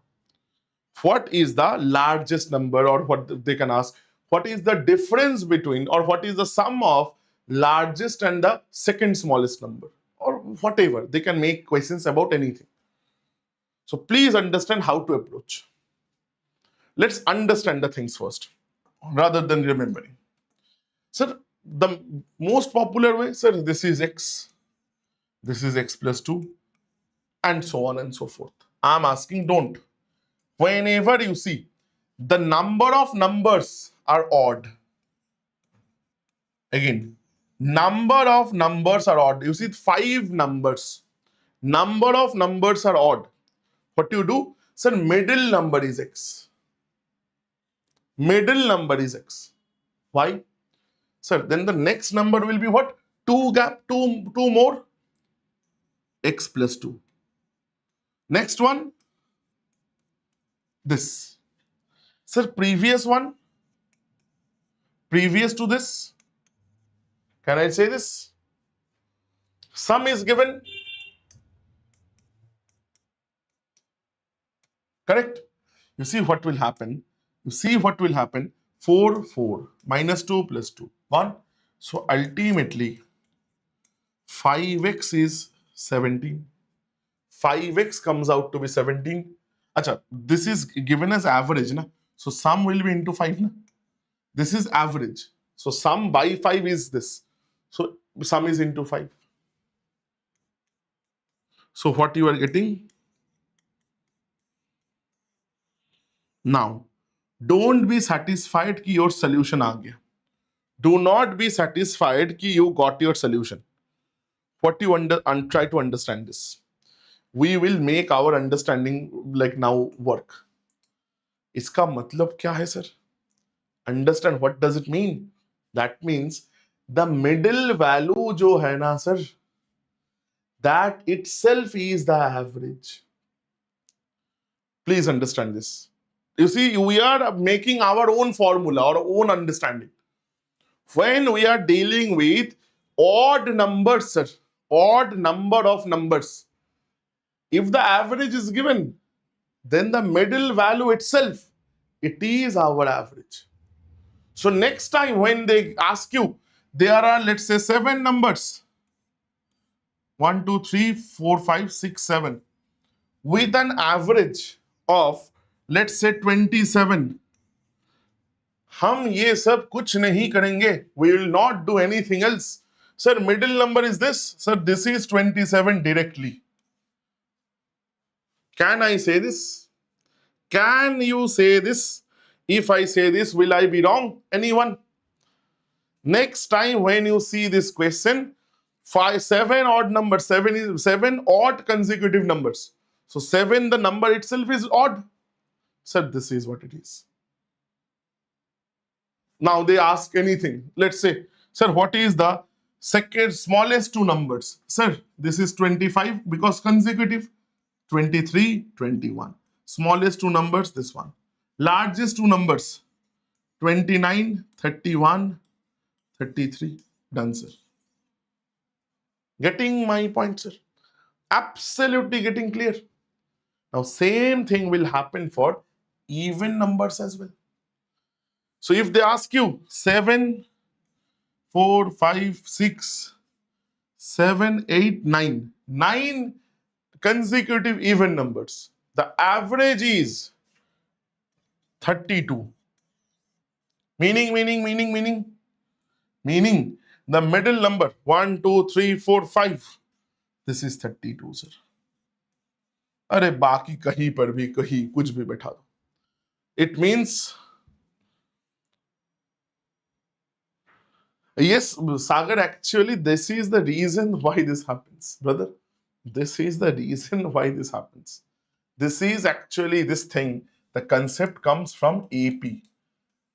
What is the largest number, or what they can ask, what is the difference between, or what is the sum of largest and the second smallest number, or whatever. They can make questions about anything. So please understand how to approach. Let's understand the things first rather than remembering. Sir, the most popular way, sir, this is x plus 2, and so on and so forth. I'm asking, don't. Whenever you see the number of numbers are odd, again, number of numbers are odd. You see 5 numbers. Number of numbers are odd. What you do? Sir, middle number is x. Middle number is x. Why? Sir, then the next number will be what? 2 gap, 2 more. X plus 2. Next one, this. Sir, previous one, previous to this, can I say this? Sum is given. Correct? You see what will happen. You see what will happen. 4, 4, minus 2 plus 2, 1. So ultimately, 5x is 17. 5x comes out to be 17. Acha, this is given as average, na? So sum will be into 5. Na? This is average. So sum by 5 is this. So sum is into 5. So what you are getting? Now, don't be satisfied कि your solution आ गया. Do not be satisfied कि you got your solution. What you try to understand this. We will make our understanding like now work. इसका मतलब क्या है sir? Understand what does it mean? That means the middle value जो है ना sir, That itself is the average. Please understand this. You see, we are making our own formula, our own understanding. When we are dealing with odd numbers, sir, odd number of numbers, if the average is given, then the middle value itself, it is our average. So next time when they ask you, there are, let's say, 7 numbers, 1, 2, 3, 4, 5, 6, 7, with an average of, let's say, 27. हम ये सब कुछ नहीं करेंगे. We will not do anything else. Sir, middle number is this. Sir, this is 27 directly. Can I say this? Can you say this? If I say this, will I be wrong? Anyone? Next time when you see this question, 5, 7 odd number, 7 is 7 odd consecutive numbers. So 7, the number itself is odd. Sir, this is what it is. Now they ask anything. Let's say, sir, what is the second smallest two numbers? Sir, this is 25 because consecutive. 23, 21. Smallest two numbers, this one. Largest two numbers, 29, 31, 33. Done, sir. Getting my point, sir? Absolutely getting clear. Now, same thing will happen for even numbers as well. So if they ask you 7, 4, 5, 6, 7, 8, 9, 9 consecutive even numbers, the average is 32. Meaning the middle number 1, 2, 3, 4, 5. This is 32, sir. अरे बाकी कहीं पर भी कहीं कुछ भी बैठा दो. It means, yes, Sagar, actually this is the reason why this happens, brother. This is the reason why this happens. This is actually this thing. The concept comes from AP.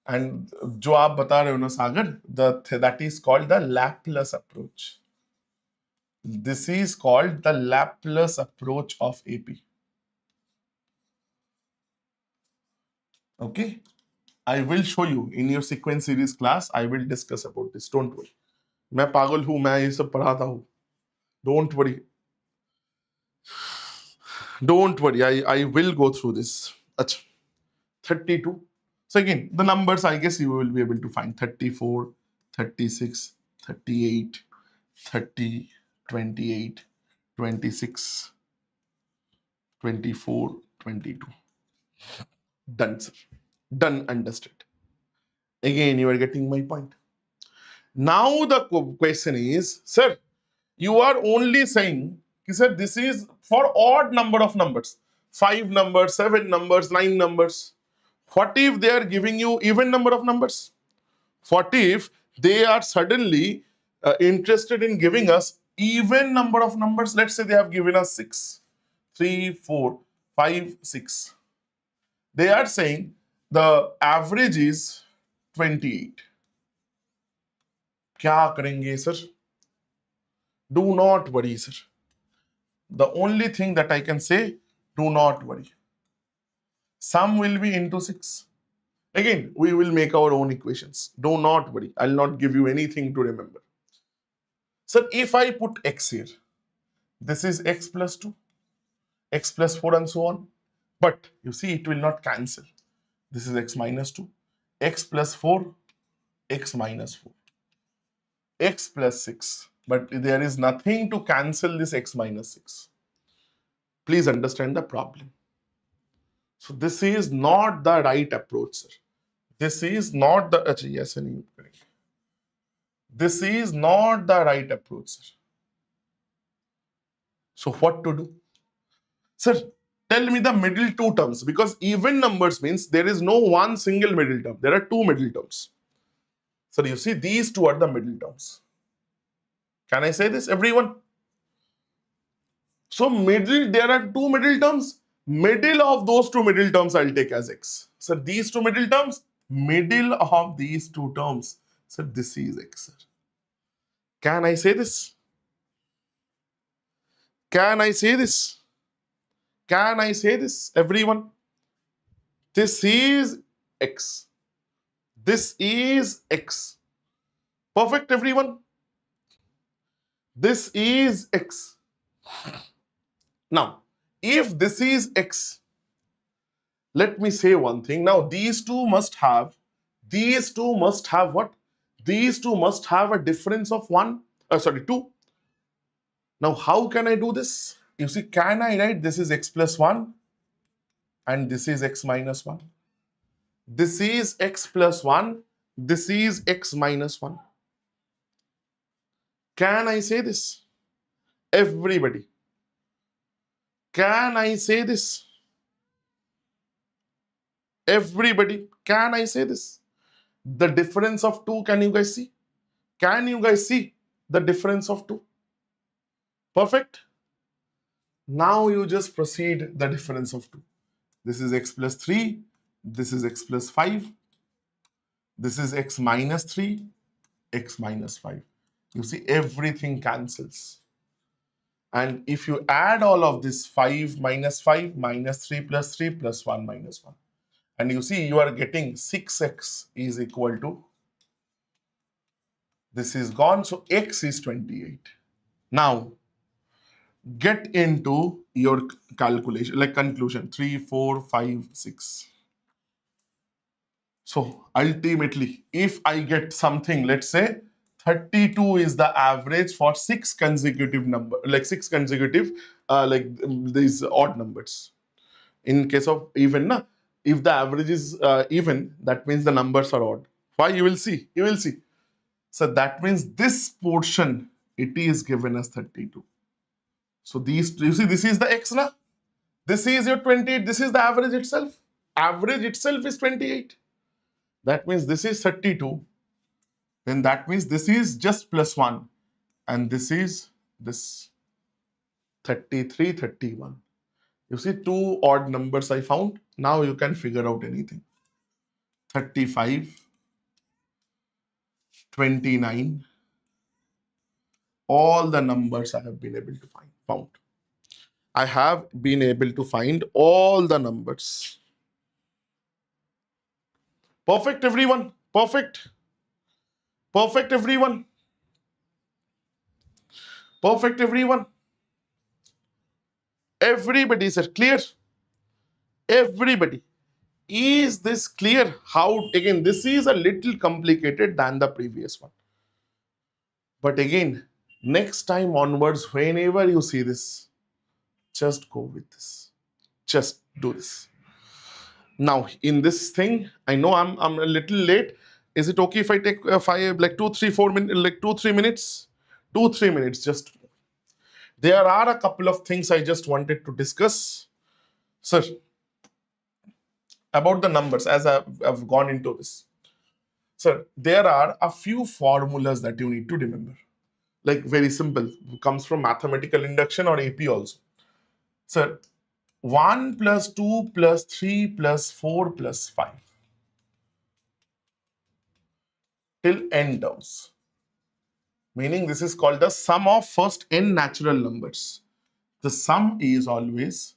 And जो आप बता रहे हो ना सागर, that is called the Laplace approach. This is called the Laplace approach of AP. Okay, I will show you in your sequence series class. I will discuss about this. Don't worry. मैं पागल हूँ, मैं ये सब पढ़ाता हूँ. Don't worry. Don't worry. I will go through this. अच्छा, 32. So again, the numbers I guess you will be able to find 34, 36, 38, 30, 28, 26, 24, 22. Done, sir. Done, understood. Again, you are getting my point. Now the question is, sir, you are only saying, sir, this is for odd number of numbers. 5 numbers, 7 numbers, 9 numbers. What if they are giving you even number of numbers? What if they are suddenly interested in giving us even number of numbers? Let's say they have given us 6, 3, 4, 5, 6. They are saying the average is 28. क्या करेंगे sir? Do not worry, sir. The only thing that I can say, do not worry. Sum will be into 6. Again, we will make our own equations. Do not worry. I'll not give you anything to remember. So if I put x here, this is x plus 2, x plus 4 and so on. But you see, it will not cancel. This is x minus 2, x plus 4, x minus 4, x plus 6. But there is nothing to cancel this x minus 6. Please understand the problem. So this is not the right approach, sir. This is not the yes, this is not the right approach, sir. So what to do? Sir, tell me the middle two terms, because even numbers means there is no one single middle term. There are two middle terms. So you see, these two are the middle terms. Can I say this, everyone? So middle, there are two middle terms. Middle of those two middle terms I'll take as x. So these two middle terms, middle of these two terms. So this is x, sir. Can I say this? Can I say this? Can I say this, everyone? This is x. This is x. Perfect, everyone? This is x. Now, if this is x, let me say one thing. Now, these two must have what? These two must have a difference of 2. Now, how can I do this? You see, can I write this is x plus 1 and this is x minus 1? This is x plus 1, this is x minus 1. Can I say this? Everybody. Can I say this? Everybody. Can I say this? The difference of 2, can you guys see? Can you guys see the difference of 2? Perfect. Now you just proceed the difference of 2. This is x plus 3. This is x plus 5. This is x minus 3, x minus 5. You see, everything cancels. And if you add all of this, 5 minus 5 minus 3 plus 3 plus 1 minus 1. And you see, you are getting 6x is equal to, this is gone, so x is 28. Now, get into your calculation, like conclusion, 3, 4, 5, 6. So ultimately, if I get something, let's say 32 is the average for 6 consecutive number, like 6 consecutive, these odd numbers. In case of even, if the average is even, that means the numbers are odd. Why? You will see. You will see. So that means this portion, it is given as 32. So these, you see, this is the x na. This is your 28. This is the average itself. Average itself is 28. That means this is 32. Then that means this is just plus 1. And this is this 33, 31. You see, 2 odd numbers I found. Now you can figure out anything. 35, 29. All the numbers I have been able to found. I have been able to find all the numbers. Perfect, everyone. Perfect. Perfect, everyone. Perfect, everyone. Everybody, sir. Clear? Everybody. Is this clear? How, again, this is a little complicated than the previous one. But again, next time onwards, whenever you see this, just go with this. Just do this. Now, in this thing, I know I'm a little late. Is it okay if I take 5, like 2, 3, 4 minutes, like 2, 3 minutes? 2, 3 minutes, just. There are a couple of things I just wanted to discuss. Sir, about the numbers, as I've gone into this. Sir, there are a few formulas that you need to remember. Like very simple, comes from mathematical induction or AP also. Sir, 1 plus 2 plus 3 plus 4 plus 5 till n terms. Meaning this is called the sum of first n natural numbers. The sum is always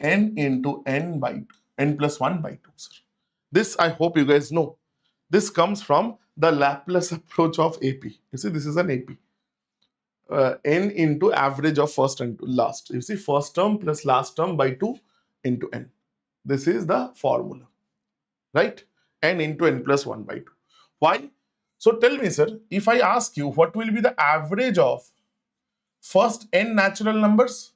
n into n by 2, n plus 1 by 2. Sir. This I hope you guys know. This comes from the Laplace approach of AP. You see, this is an AP. N into average of first and last. You see, first term plus last term by 2 into n. This is the formula, right? N into n plus 1 by 2. Why? So tell me, sir, if I ask you what will be the average of first n natural numbers,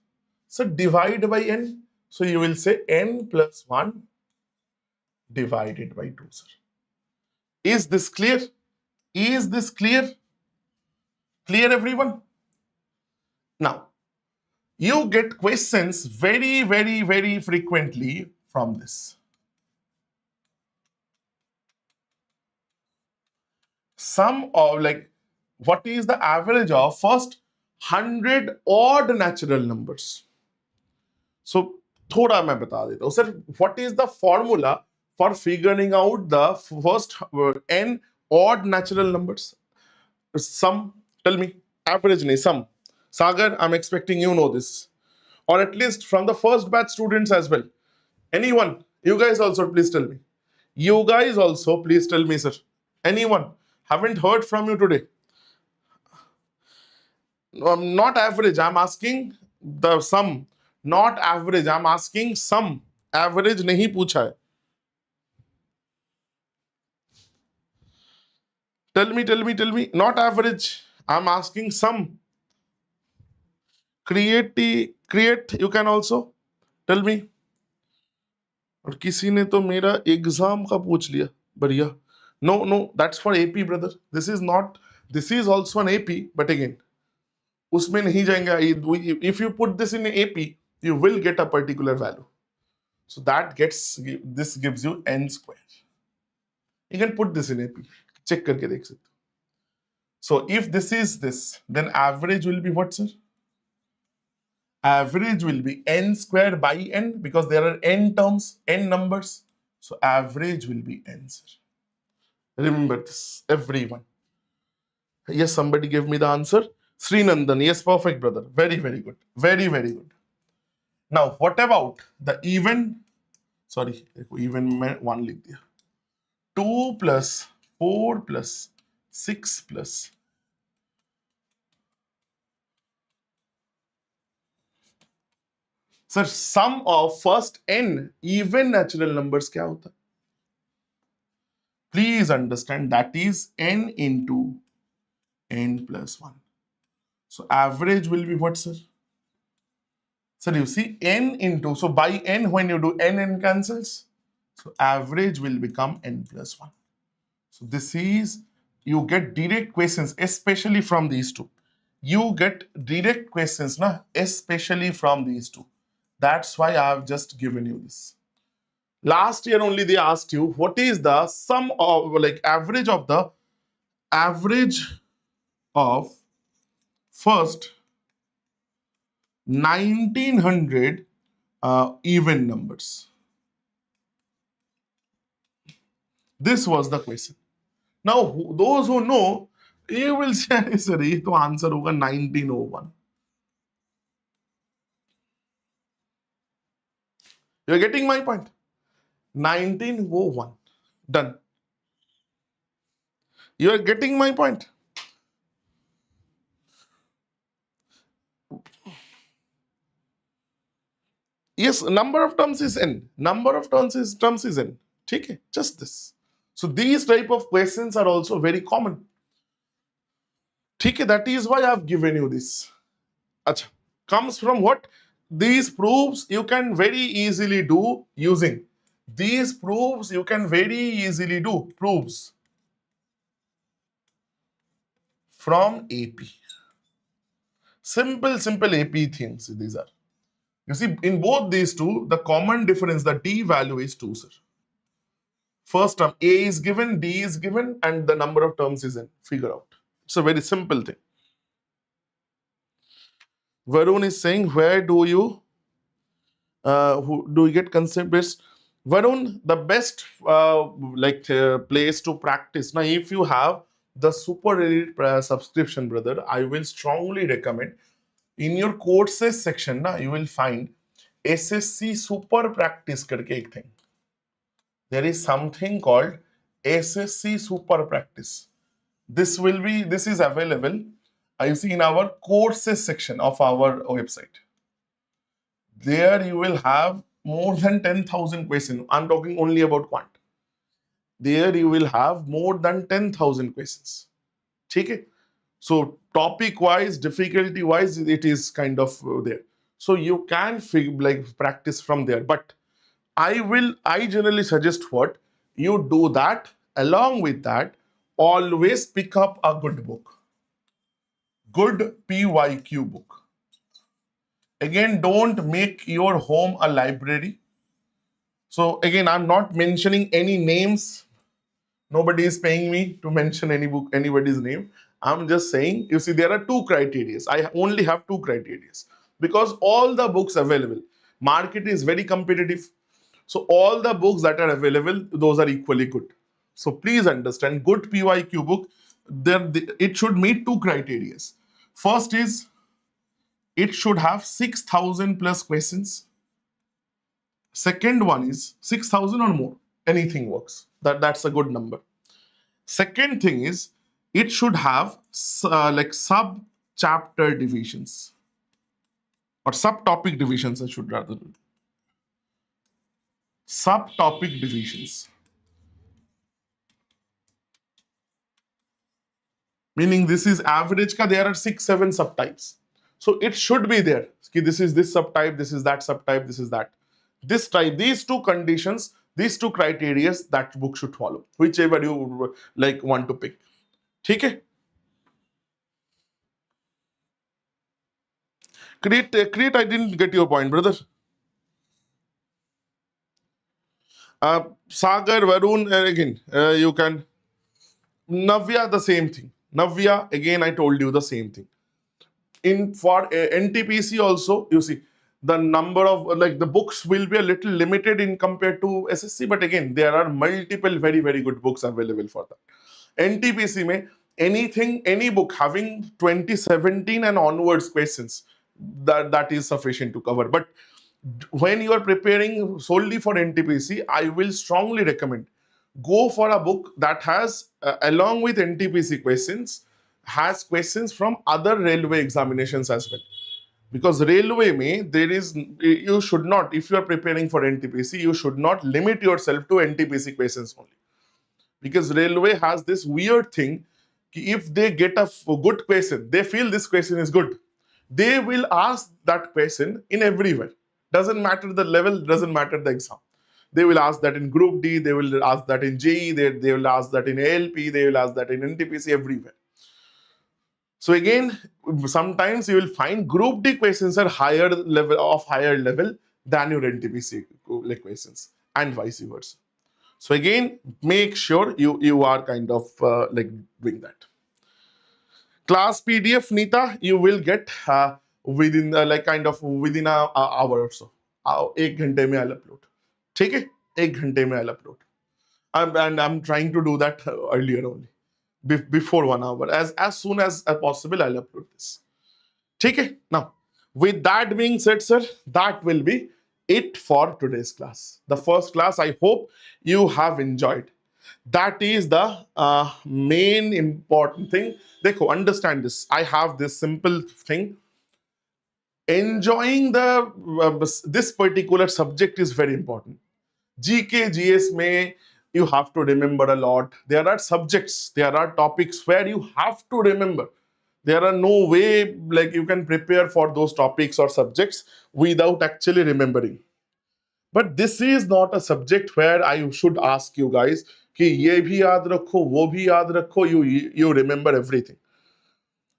so divide by n. So you will say n plus 1 divided by 2, sir. Is this clear? Is this clear? Clear, everyone? Now, you get questions very, very, very frequently from this. Sum of, like, what is the average of first 100 odd natural numbers? So, thoda main bata deta hu. Sir, what is the formula for figuring out the first n odd natural numbers? Sum, tell me. Average nahi, sum. Sagar, I'm expecting you know this, or at least from the first batch students as well. Anyone? You guys also please tell me. You guys also please tell me, sir. Anyone? Haven't heard from you today. Not average. I'm asking the sum. Not average. I'm asking sum. Average नहीं पूछा है. Tell me. Not average. I'm asking sum. Create. You can also tell me. और किसी ने तो मेरा exam का पूछ लिया. बढ़िया. No. That's for AP, brother. This is not. This is also an AP, but again, उसमें नहीं जाएंगे. If you put this in AP, you will get a particular value. So this gives you n square. You can put this in AP. Check करके देख सकते हो. So if this is this, then average will be what, sir? Average will be n square by n, because there are n terms, n numbers. So average will be n, sir. Remember this, everyone. Yes, somebody gave me the answer. Srinandan. Yes, perfect, brother. Very, very good. Very, very good. Now, what about the even? Sorry, even में 1 लिख दिया. 2 plus 4 plus 6 plus. Sir, sum of first n even natural numbers क्या होता है? Please understand that is n into n plus 1. So average will be what, sir? Sir, you see n into, so by n, when you do n cancels. So average will become n plus 1. So this is, you get direct questions, especially from these two. You get direct questions, na, especially from these two. That's why I have just given you this. Last year only they asked you what is the sum of, like, average of first 1900 even numbers. This was the question. Now those who know, you will say, sir, ये तो answer होगा 1901. You're getting my point? 1901. Done. You are getting my point? Yes, number of terms is n. Number of terms is n. Okay, just this. So these type of questions are also very common. Okay, that is why I have given you this. Achha. Comes from what? These proofs you can very easily do using. These proofs you can very easily do. Proofs from AP. Simple AP things these are. You see, in both these two, the common difference, the D value is 2, sir. First term, A is given, D is given, and the number of terms is in. Figure out. It's a very simple thing. Varun is saying, where do you get concept based? Varun, the best place to practice. Now, if you have the Super Elite subscription, brother, I will strongly recommend. In your courses section, you will find SSC Super Practice करके एक thing. There is something called SSC Super Practice. This is available, you see, in our courses section of our website. There you will have more than 10,000 questions. I'm talking only about quant. There you will have more than 10,000 questions. Okay? So topic wise, difficulty wise, it is kind of there. So you can practice from there. But I generally suggest what? You do that. Along with that, always pick up a good book. Good PYQ book. Again, don't make your home a library. So again, I'm not mentioning any names. Nobody is paying me to mention anybody's name. I'm just saying, you see, there are two criteria. I only have two criteria because all the books available. Market is very competitive. So all the books that are available, those are equally good. So please understand, good PYQ book, it should meet two criteria. First is it should have 6,000 plus questions. Second one is 6,000 or more. Anything works. That's a good number. Second thing is it should have like sub chapter divisions or subtopic divisions. I should rather subtopic divisions, meaning this is average ka there are 6-7 subtypes, so it should be there ki this is this subtype, this is that subtype, this is that this type, these two conditions, these two criteria that book should follow, whichever you like want to pick. ठीक है? Create, I didn't get your point, brother. Sagar, Varun, again, you can. Navya, the same thing. Navya, again, I told you the same thing. In for NTPC also, you see, the number of like the books will be a little limited in compared to SSC, but again, there are multiple very, very good books available for that. NTPC में anything, any book having 2017 and onwards questions, that is sufficient to cover. But when you are preparing solely for NTPC, I will strongly recommend go for a book that has, along with NTPC questions, has questions from other railway examinations as well. Because railway mein, there is, you should not, if you are preparing for NTPC, you should not limit yourself to NTPC questions only. Because railway has this weird thing, if they get a good question, they feel this question is good, they will ask that question in everywhere. Doesn't matter the level, doesn't matter the exam. They will ask that in Group D, they will ask that in JE, they will ask that in ALP, they will ask that in NTPC, everywhere. So again, sometimes you will find Group D questions are higher level than your NTPC questions, and vice versa. So again, make sure you are kind of like doing that. Class PDF, Nita, you will get within like kind of within a hour or so. 1 घंटे में I'll upload. ठीक है? 1 घंटे में I'll upload. And I'm trying to do that earlier only. Before 1 hour. As soon as possible, I'll upload this. ठीक है? Now, with that being said, sir, that will be it for today's class. The first class, I hope you have enjoyed. That is the main important thing. Dekho, understand this. I have this simple thing. Enjoying this particular subject is very important. GK, GS may you have to remember a lot. There are subjects, there are topics where you have to remember. There are no way like you can prepare for those topics or subjects without actually remembering. But this is not a subject where I should ask you guys कि ये भी याद रखो, वो भी याद रखो, you remember everything.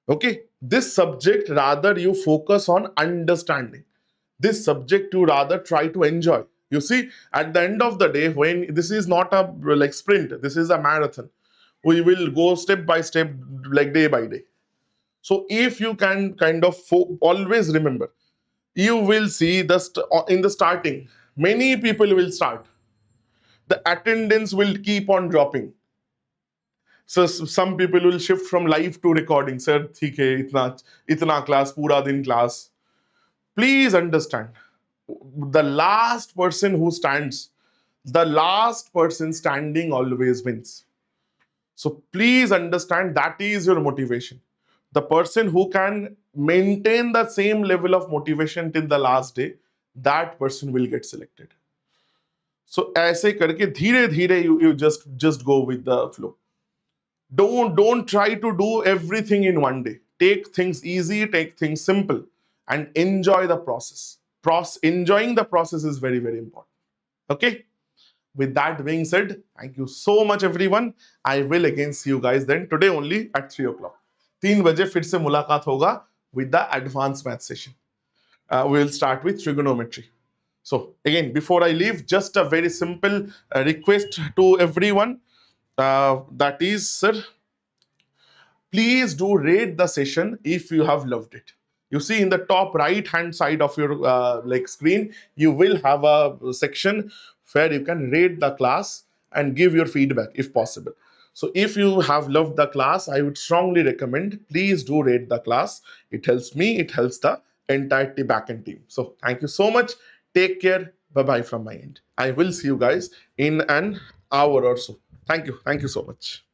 Okay, this subject rather you focus on understanding. This subject you rather try to enjoy. You see, at the end of the day, when this is not a like sprint, this is a marathon. We will go step by step, like day by day. So if you can kind of always remember, you will see in the starting, many people will start. The attendance will keep on dropping. So some people will shift from live to recording. Sir, theek hai, itna class, pura din class. Please understand, the last person who stands, the last person standing always wins. So please understand that is your motivation. The person who can maintain the same level of motivation till the last day, that person will get selected. So ऐसे करके धीरे धीरे you just go with the flow. Don't try to do everything in one day. Take things easy, take things simple, and enjoy the process. Enjoying the process is very, very important. Okay? With that being said, thank you so much, everyone. I will again see you guys then today only at 3 o'clock. 3 बजे फिर से मुलाकात होगा with the advanced math session. We will start with trigonometry. So again, before I leave, just a very simple request to everyone. That is, sir, please do rate the session if you have loved it. You see in the top right hand side of your like screen, you will have a section where you can rate the class and give your feedback if possible. So if you have loved the class, I would strongly recommend, please do rate the class. It helps me, it helps the entire backend team. So thank you so much. Take care. Bye bye from my end. I will see you guys in an hour or so. Thank you. Thank you so much.